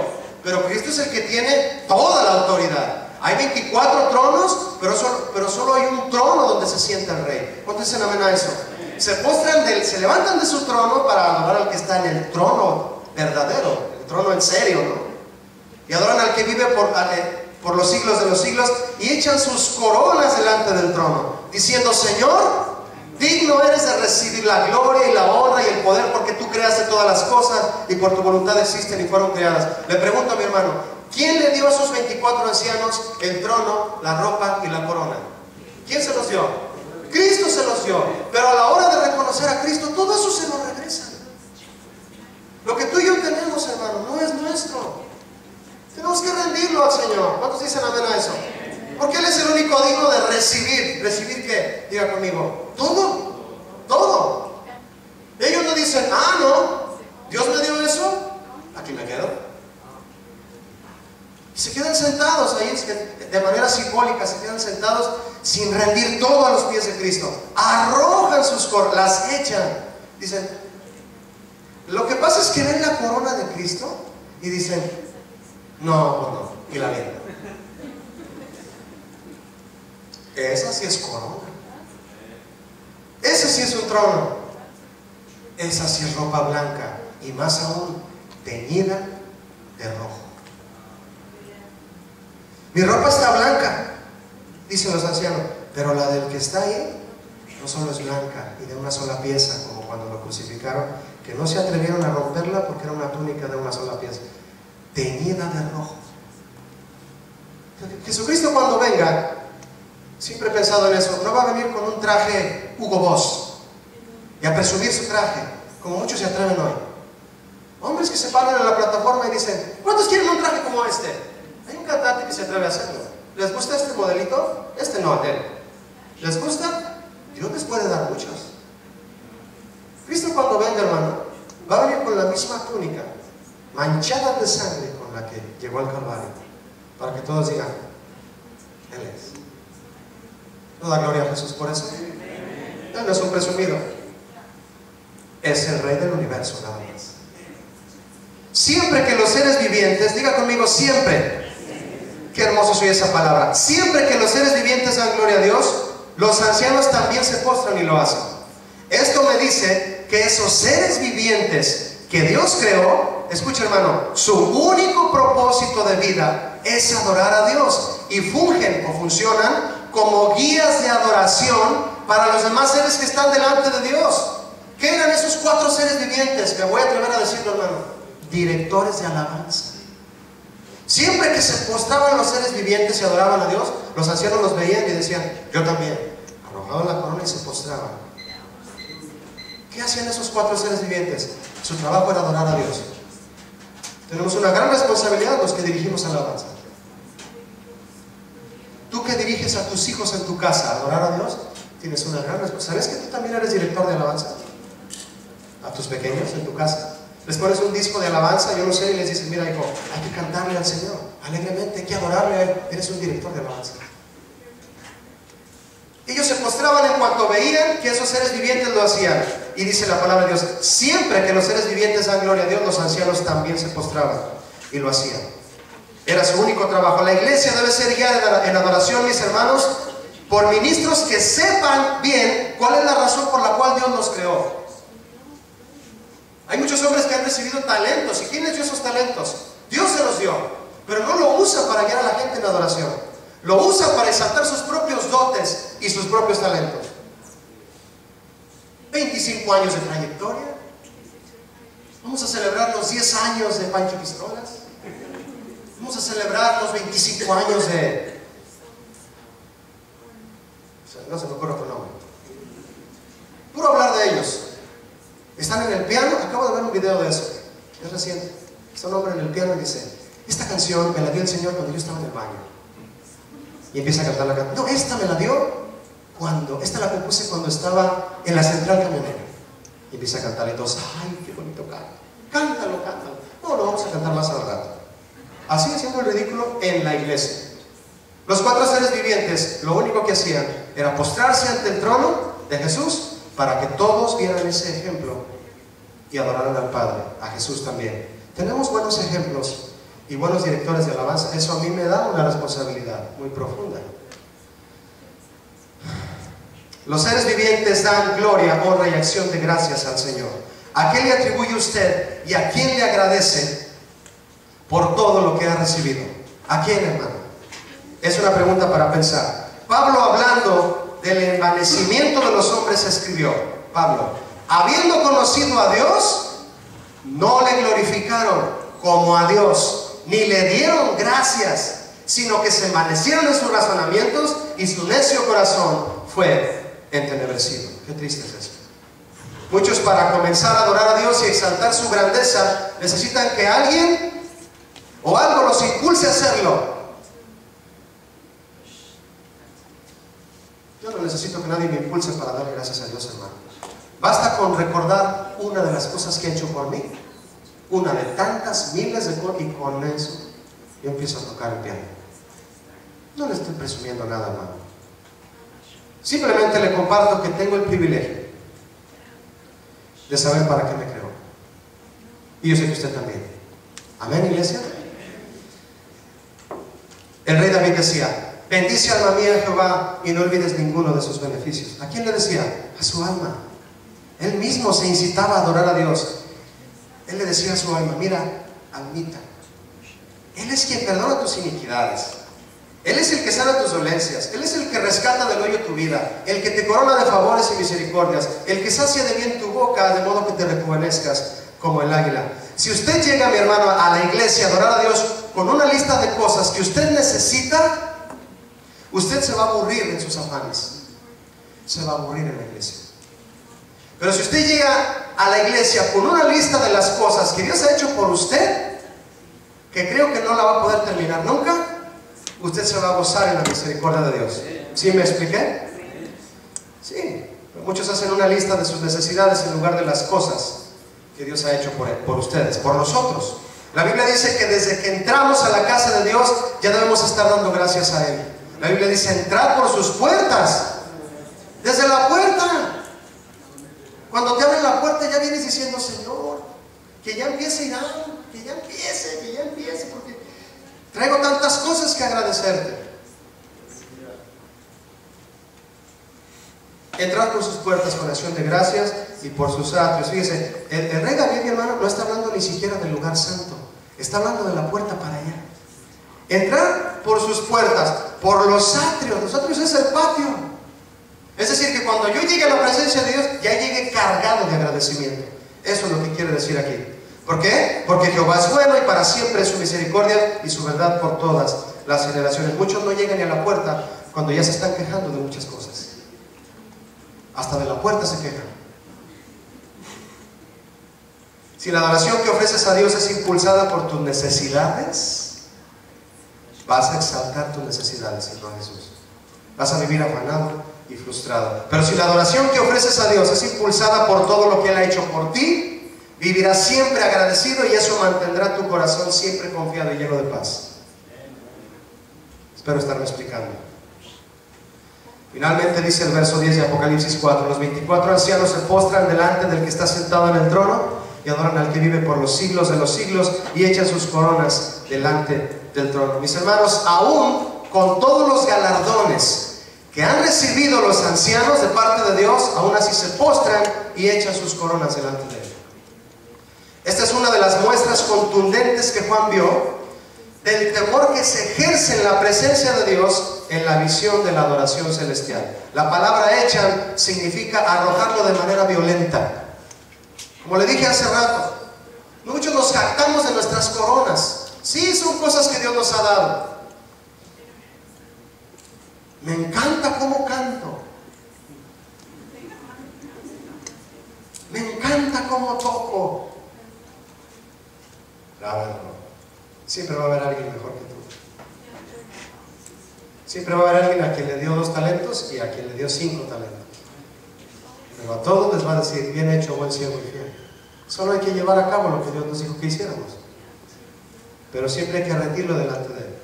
pero Cristo es el que tiene toda la autoridad. Hay 24 tronos, pero solo hay un trono donde se sienta el rey. ¿Cuántos dicen amén a eso? Se levantan de su trono para adorar al que está en el trono verdadero, el trono en serio, ¿no? Y adoran al que vive por los siglos de los siglos, y echan sus coronas delante del trono, diciendo: Señor, digno eres de recibir la gloria y la honra y el poder, porque tú creaste todas las cosas y por tu voluntad existen y fueron creadas. Le pregunto a mi hermano: ¿quién le dio a esos 24 ancianos el trono, la ropa y la corona? ¿Quién se los dio? Cristo se los dio. Pero a la hora de reconocer a Cristo, todo eso se nos regresa. Lo que tú y yo tenemos, hermano, no es nuestro. Tenemos que rendirlo al Señor. ¿Cuántos dicen amén a eso? Porque Él es el único digno de recibir. ¿Recibir qué? Diga conmigo: todo. Todo. Ellos no dicen: ah, no, Dios me dio eso, aquí me quedo. Y se quedan sentados ahí, de manera simbólica, se quedan sentados sin rendir todo a los pies de Cristo. Arrojan sus coronas, las echan. Dicen, lo que pasa es que ven la corona de Cristo y dicen: no, y la ven. Esa sí es corona. Ese sí es un trono. Esa sí es ropa blanca, y más aún, teñida de rojo. Mi ropa está blanca, dicen los ancianos, pero la del que está ahí no solo es blanca y de una sola pieza, como cuando lo crucificaron, que no se atrevieron a romperla porque era una túnica de una sola pieza, teñida de rojo. Jesucristo, cuando venga, siempre he pensado en eso, no va a venir con un traje Hugo Boss y a presumir su traje, como muchos se atreven hoy. Hombres que se paran en la plataforma y dicen, ¿cuántos quieren un traje como este? Hay un cantante que se atreve a hacerlo. ¿Les gusta este modelito? Este no, aquel. ¿Les gusta? Dios les puede dar muchos. Cristo cuando venga, hermano, va a venir con la misma túnica, manchada de sangre con la que llegó al Calvario, para que todos digan, Él es. ¿No da gloria a Jesús por eso? Él no es un presumido. Es el Rey del universo, nada más. Siempre que los seres vivientes, diga conmigo, siempre. Qué hermoso soy esa palabra. Siempre que los seres vivientes dan gloria a Dios, los ancianos también se postran y lo hacen. Esto me dice que esos seres vivientes que Dios creó, escucha hermano, su único propósito de vida es adorar a Dios, y fungen o funcionan como guías de adoración para los demás seres que están delante de Dios. ¿Qué eran esos 4 seres vivientes? Me voy a atrever a decirlo, hermano. Directores de alabanza. Siempre que se postraban los seres vivientes y adoraban a Dios, los ancianos los veían y decían, yo también. Arrojaban la corona y se postraban. ¿Qué hacían esos 4 seres vivientes? Su trabajo era adorar a Dios. Tenemos una gran responsabilidad los que dirigimos alabanza. Tú que diriges a tus hijos en tu casa a adorar a Dios, tienes una gran responsabilidad. ¿Sabes que tú también eres director de alabanza? A tus pequeños en tu casa les pones un disco de alabanza, yo no sé, y les dices, mira hijo, hay que cantarle al Señor alegremente, hay que adorarle a Él. Eres un director de alabanza. Ellos se postraban en cuanto veían que esos seres vivientes lo hacían. Y dice la palabra de Dios, siempre que los seres vivientes dan gloria a Dios, los ancianos también se postraban y lo hacían. Era su único trabajo. La iglesia debe ser guiada en adoración, mis hermanos, por ministros que sepan bien cuál es la razón por la cual Dios los creó. Hay muchos hombres que han recibido talentos. ¿Y quién les dio esos talentos? Dios se los dio, pero no lo usa para guiar a la gente en adoración. Lo usa para exaltar sus propios dotes y sus propios talentos. 25 años de trayectoria. Vamos a celebrar los 10 años de Pancho Pistolas. Vamos a celebrar los 25 años de... no se me ocurre otro nombre. Puro hablar de ellos. Están en el piano, acabo de ver un video de eso, es reciente. Está un hombre en el piano y dice, esta canción me la dio el Señor cuando yo estaba en el baño. Y empieza a cantar la canción. No, esta me la dio cuando, esta la compuse cuando estaba en la central camionera. Y empieza a cantar y todos, ay, qué bonito canta. Cántalo, cántalo. No, lo vamos a cantar más al rato. Así haciendo el ridículo en la iglesia. Los 4 seres vivientes, lo único que hacían era postrarse ante el trono de Jesús, para que todos vieran ese ejemplo y adoraran al Padre, a Jesús también. Tenemos buenos ejemplos y buenos directores de alabanza. Eso a mí me da una responsabilidad muy profunda. Los seres vivientes dan gloria, honra y acción de gracias al Señor. ¿A qué le atribuye usted y a quién le agradece por todo lo que ha recibido? ¿A quién, hermano? Es una pregunta para pensar. Pablo, hablando del envanecimiento de los hombres, escribió, Pablo, habiendo conocido a Dios, no le glorificaron como a Dios, ni le dieron gracias, sino que se envanecieron en sus razonamientos y su necio corazón fue entenebrecido. Qué triste es eso. Muchos, para comenzar a adorar a Dios y exaltar su grandeza, necesitan que alguien o algo los impulse a hacerlo. Yo no necesito que nadie me impulse para dar gracias a Dios, hermano. Basta con recordar una de las cosas que ha hecho por mí, una de tantas miles de cosas, y con eso yo empiezo a tocar el piano. No le estoy presumiendo nada, hermano. Simplemente le comparto que tengo el privilegio de saber para qué me creó. Y yo sé que usted también. Amén, iglesia. El rey David decía, bendice alma mía Jehová y no olvides ninguno de sus beneficios. ¿A quién le decía? A su alma. Él mismo se incitaba a adorar a Dios. Él le decía a su alma, mira, almita, Él es quien perdona tus iniquidades. Él es el que sana tus dolencias. Él es el que rescata del hoyo tu vida, el que te corona de favores y misericordias, el que sacia de bien tu boca, de modo que te rejuvenezcas como el águila. Si usted llega, mi hermano, a la iglesia a adorar a Dios con una lista de cosas que usted necesita, usted se va a aburrir en sus afanes, se va a aburrir en la iglesia. Pero si usted llega a la iglesia con una lista de las cosas que Dios ha hecho por usted, que creo que no la va a poder terminar nunca, usted se va a gozar en la misericordia de Dios. ¿Sí me expliqué? Sí. Muchos hacen una lista de sus necesidades en lugar de las cosas que Dios ha hecho por ustedes, por nosotros. La Biblia dice que desde que entramos a la casa de Dios ya debemos estar dando gracias a Él. La Biblia dice: entrad por sus puertas. Desde la puerta. Cuando te abren la puerta ya vienes diciendo: Señor, que ya empiece Irán, que ya empiece, porque traigo tantas cosas que agradecerte. Entrad por sus puertas con acción de gracias y por sus atrios. Fíjese, el rey David, mi hermano, no está hablando ni siquiera del lugar santo, está hablando de la puerta para allá. Entrar por sus puertas, por los atrios. Los atrios es el patio. Es decir, que cuando yo llegue a la presencia de Dios, ya llegue cargado de agradecimiento. Eso es lo que quiere decir aquí. ¿Por qué? Porque Jehová es bueno y para siempre es su misericordia y su verdad por todas las generaciones. Muchos no llegan ni a la puerta cuando ya se están quejando de muchas cosas. Hasta de la puerta se quejan. Si la adoración que ofreces a Dios es impulsada por tus necesidades, vas a exaltar tus necesidades, Señor Jesús. Vas a vivir afanado y frustrado. Pero si la adoración que ofreces a Dios es impulsada por todo lo que Él ha hecho por ti, vivirás siempre agradecido y eso mantendrá tu corazón siempre confiado y lleno de paz. Espero estarme explicando. Finalmente dice el verso 10 de Apocalipsis 4: los 24 ancianos se postran delante del que está sentado en el trono y adoran al que vive por los siglos de los siglos y echan sus coronas delante del trono. Mis hermanos, aún con todos los galardones que han recibido los ancianos de parte de Dios, aún así se postran y echan sus coronas delante de Él. Esta es una de las muestras contundentes que Juan vio del temor que se ejerce en la presencia de Dios en la visión de la adoración celestial. La palabra echan significa arrojarlo de manera violenta. Como le dije hace rato, muchos nos jactamos de nuestras coronas. Sí, son cosas que Dios nos ha dado. Me encanta cómo canto. Me encanta cómo toco. Claro, siempre va a haber alguien mejor que tú. Siempre va a haber alguien a quien le dio 2 talentos y a quien le dio 5 talentos. Pero a todos les va a decir: bien hecho, buen siervo y fiel. Solo hay que llevar a cabo lo que Dios nos dijo que hiciéramos. Pero siempre hay que rendirlo delante de Él.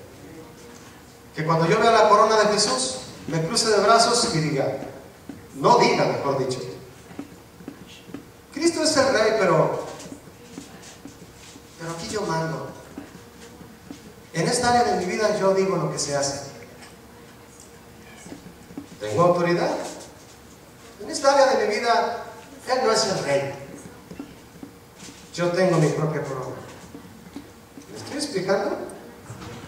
Que cuando yo vea la corona de Jesús, me cruce de brazos y diga, no diga, mejor dicho, Cristo es el Rey, pero aquí yo mando. En esta área de mi vida yo digo lo que se hace. Tengo autoridad. En esta área de mi vida, Él no es el Rey. Yo tengo mi propia corona. ¿Me estoy explicando?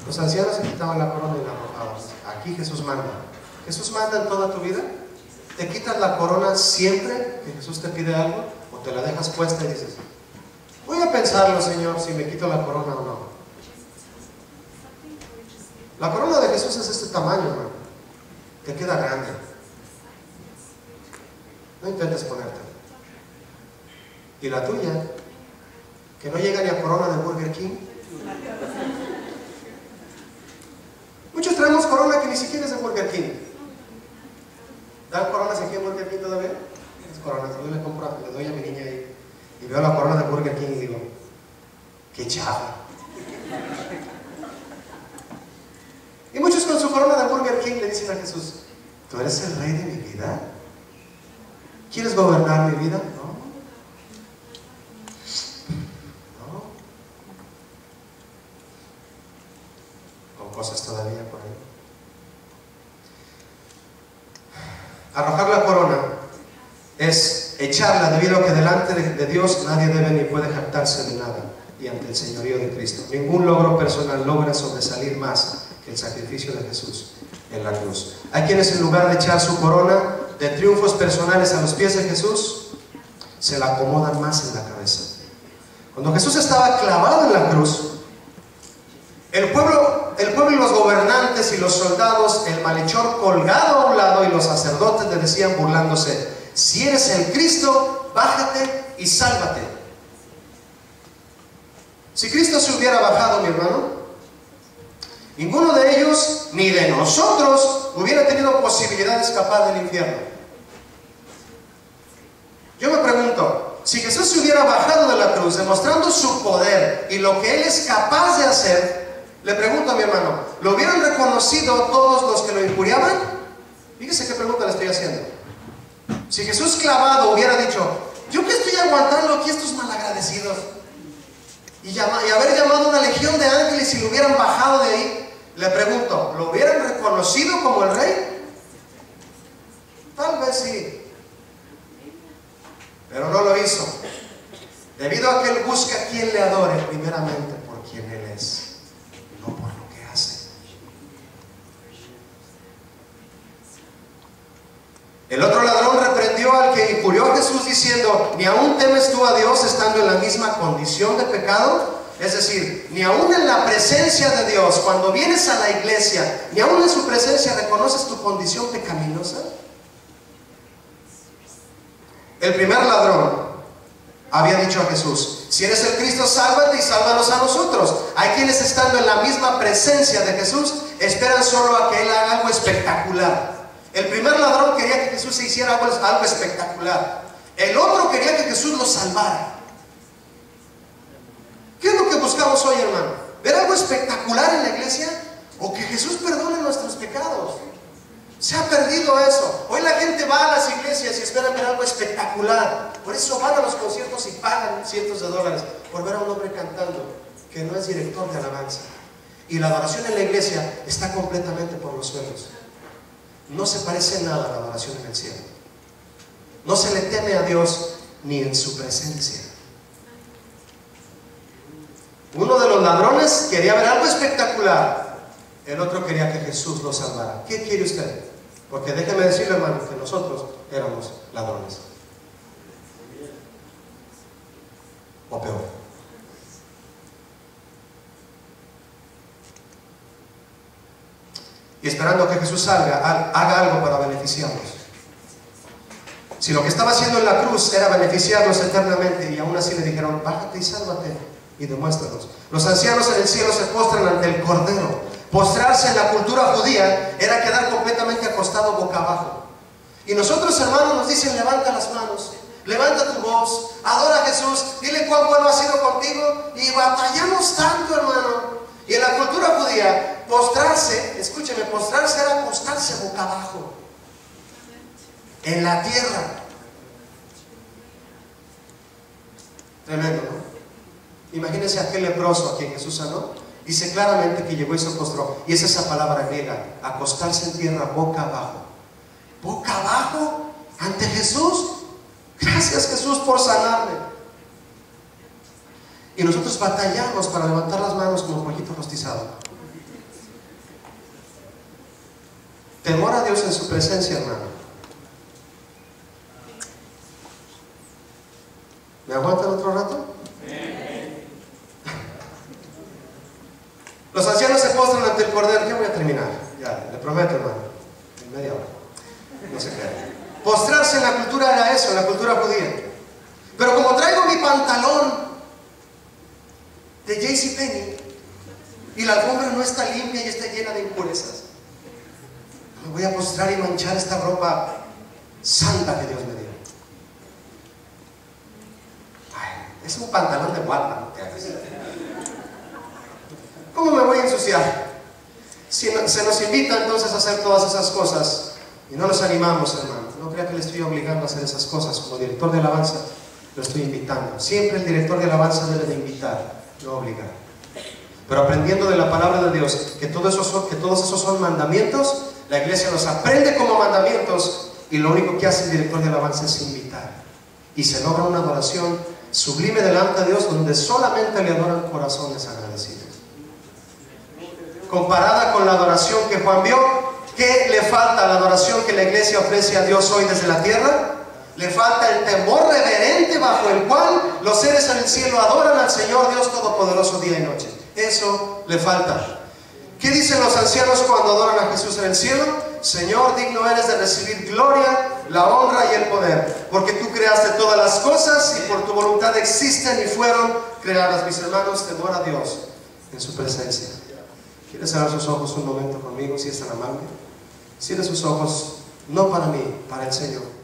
Los ancianos se quitaban la corona y la arrojaban. Aquí Jesús manda. ¿Jesús manda en toda tu vida? ¿Te quitas la corona siempre que Jesús te pide algo? ¿O te la dejas puesta y dices, voy a pensarlo, Señor, si me quito la corona o no? La corona de Jesús es este tamaño, hermano. Te queda grande. No intentes ponerte. Y la tuya, que no llega ni a corona de Burger King. Muchos traemos corona que ni siquiera es de Burger King. ¿Dan coronas aquí en Burger King todavía? Es coronas. Yo le compro, le doy a mi niña ahí y veo la corona de Burger King y digo, qué chafa. Y muchos con su corona de Burger King le dicen a Jesús, ¿tú eres el Rey de mi vida? ¿Quieres gobernar mi vida? No. Con cosas todavía por ahí. Arrojar la corona es echarla, debido a que delante de Dios nadie debe ni puede jactarse de nada, y ante el señorío de Cristo. Ningún logro personal logra sobresalir más que el sacrificio de Jesús en la cruz. Hay quienes, en lugar de echar su corona de triunfos personales a los pies de Jesús, se la acomodan más en la cabeza. Cuando Jesús estaba clavado en la cruz, el pueblo y los gobernantes y los soldados, el malhechor colgado a un lado, y los sacerdotes le decían burlándose, si eres el Cristo, bájate y sálvate. Si Cristo se hubiera bajado, mi hermano, ninguno de ellos, ni de nosotros, hubiera tenido posibilidad de escapar del infierno. Yo me pregunto, si Jesús se hubiera bajado de la cruz, demostrando su poder y lo que Él es capaz de hacer, le pregunto a mi hermano, ¿lo hubieran reconocido todos los que lo injuriaban? Fíjese qué pregunta le estoy haciendo. Si Jesús clavado hubiera dicho, ¿yo qué estoy aguantando aquí estos malagradecidos? Y haber llamado a una legión de ángeles y lo hubieran bajado de ahí, le pregunto, ¿lo hubieran reconocido como el rey? Tal vez sí, pero no lo hizo, debido a que Él busca a quien le adore primeramente por quien Él es, no por lo que hace. El otro ladrón reprendió al que injurió a Jesús diciendo, ¿ni aún temes tú a Dios estando en la misma condición de pecado? Es decir, ni aún en la presencia de Dios, cuando vienes a la iglesia, ni aún en su presencia reconoces tu condición pecaminosa. El primer ladrón había dicho a Jesús, si eres el Cristo, sálvate y sálvanos a nosotros. Hay quienes estando en la misma presencia de Jesús esperan solo a que Él haga algo espectacular. El primer ladrón quería que Jesús se hiciera algo espectacular. El otro quería que Jesús lo salvara. ¿Qué es lo que buscamos hoy, hermano? ¿Ver algo espectacular en la iglesia? ¿O que Jesús perdone nuestros pecados? Se ha perdido eso. Hoy la gente va a las iglesias y espera ver algo espectacular. Por eso van a los conciertos y pagan cientos de dólares por ver a un hombre cantando que no es director de alabanza. Y la adoración en la iglesia está completamente por los suelos. No se parece nada a la adoración en el cielo. No se le teme a Dios ni en su presencia. Uno de los ladrones quería ver algo espectacular, el otro quería que Jesús lo salvara. ¿Qué quiere usted? Porque déjeme decirle, hermano, que nosotros éramos ladrones. O peor. Y esperando que Jesús salga, haga algo para beneficiarnos. Si lo que estaba haciendo en la cruz era beneficiarnos eternamente, y aún así le dijeron, bájate y sálvate y demuéstranos. Los ancianos en el cielo se postran ante el Cordero. Postrarse en la cultura judía era quedar completamente acostado boca abajo. Y nosotros, hermanos, nos dicen, levanta las manos, levanta tu voz, adora a Jesús, dile cuán bueno ha sido contigo. Y batallamos tanto, hermano. Y en la cultura judía, postrarse, escúcheme, postrarse era acostarse boca abajo en la tierra. Tremendo, ¿no? Imagínense aquel leproso a quien Jesús sanó. Dice claramente que llegó y se postró. Y es esa palabra griega, acostarse en tierra boca abajo. Boca abajo ante Jesús. Gracias, Jesús, por sanarme. Y nosotros batallamos para levantar las manos como pollito rostizado. Temor a Dios en su presencia, hermano. ¿Me aguantan otro rato? Los ancianos se postran ante el Cordero. Ya voy a terminar, ya, le prometo, hermano, en media hora, no se quede. Postrarse en la cultura era eso, en la cultura judía. Pero como traigo mi pantalón de JCPenney y la alfombra no está limpia y está llena de impurezas, me voy a postrar y manchar esta ropa santa que Dios me dio. Ay, es un pantalón de guapa, no te hagas. ¿Cómo me voy a ensuciar? Si se nos invita entonces a hacer todas esas cosas y no nos animamos, hermano, no crea que le estoy obligando a hacer esas cosas. Como director de alabanza lo estoy invitando. Siempre el director de alabanza debe de invitar, no obligar. Pero aprendiendo de la palabra de Dios que todos esos son mandamientos, la iglesia los aprende como mandamientos y lo único que hace el director de alabanza es invitar. Y se logra una adoración sublime delante de Dios donde solamente le adoran corazones agradecidos. Comparada con la adoración que Juan vio, ¿qué le falta a la adoración que la iglesia ofrece a Dios hoy desde la tierra? Le falta el temor reverente bajo el cual los seres en el cielo adoran al Señor Dios Todopoderoso día y noche. Eso le falta. ¿Qué dicen los ancianos cuando adoran a Jesús en el cielo? Señor, digno eres de recibir gloria, la honra y el poder, porque tú creaste todas las cosas y por tu voluntad existen y fueron creadas. Mis hermanos, temor a Dios en su presencia. ¿Quiere cerrar sus ojos un momento conmigo, si es tan amable? Cierre sus ojos, no para mí, para el Señor.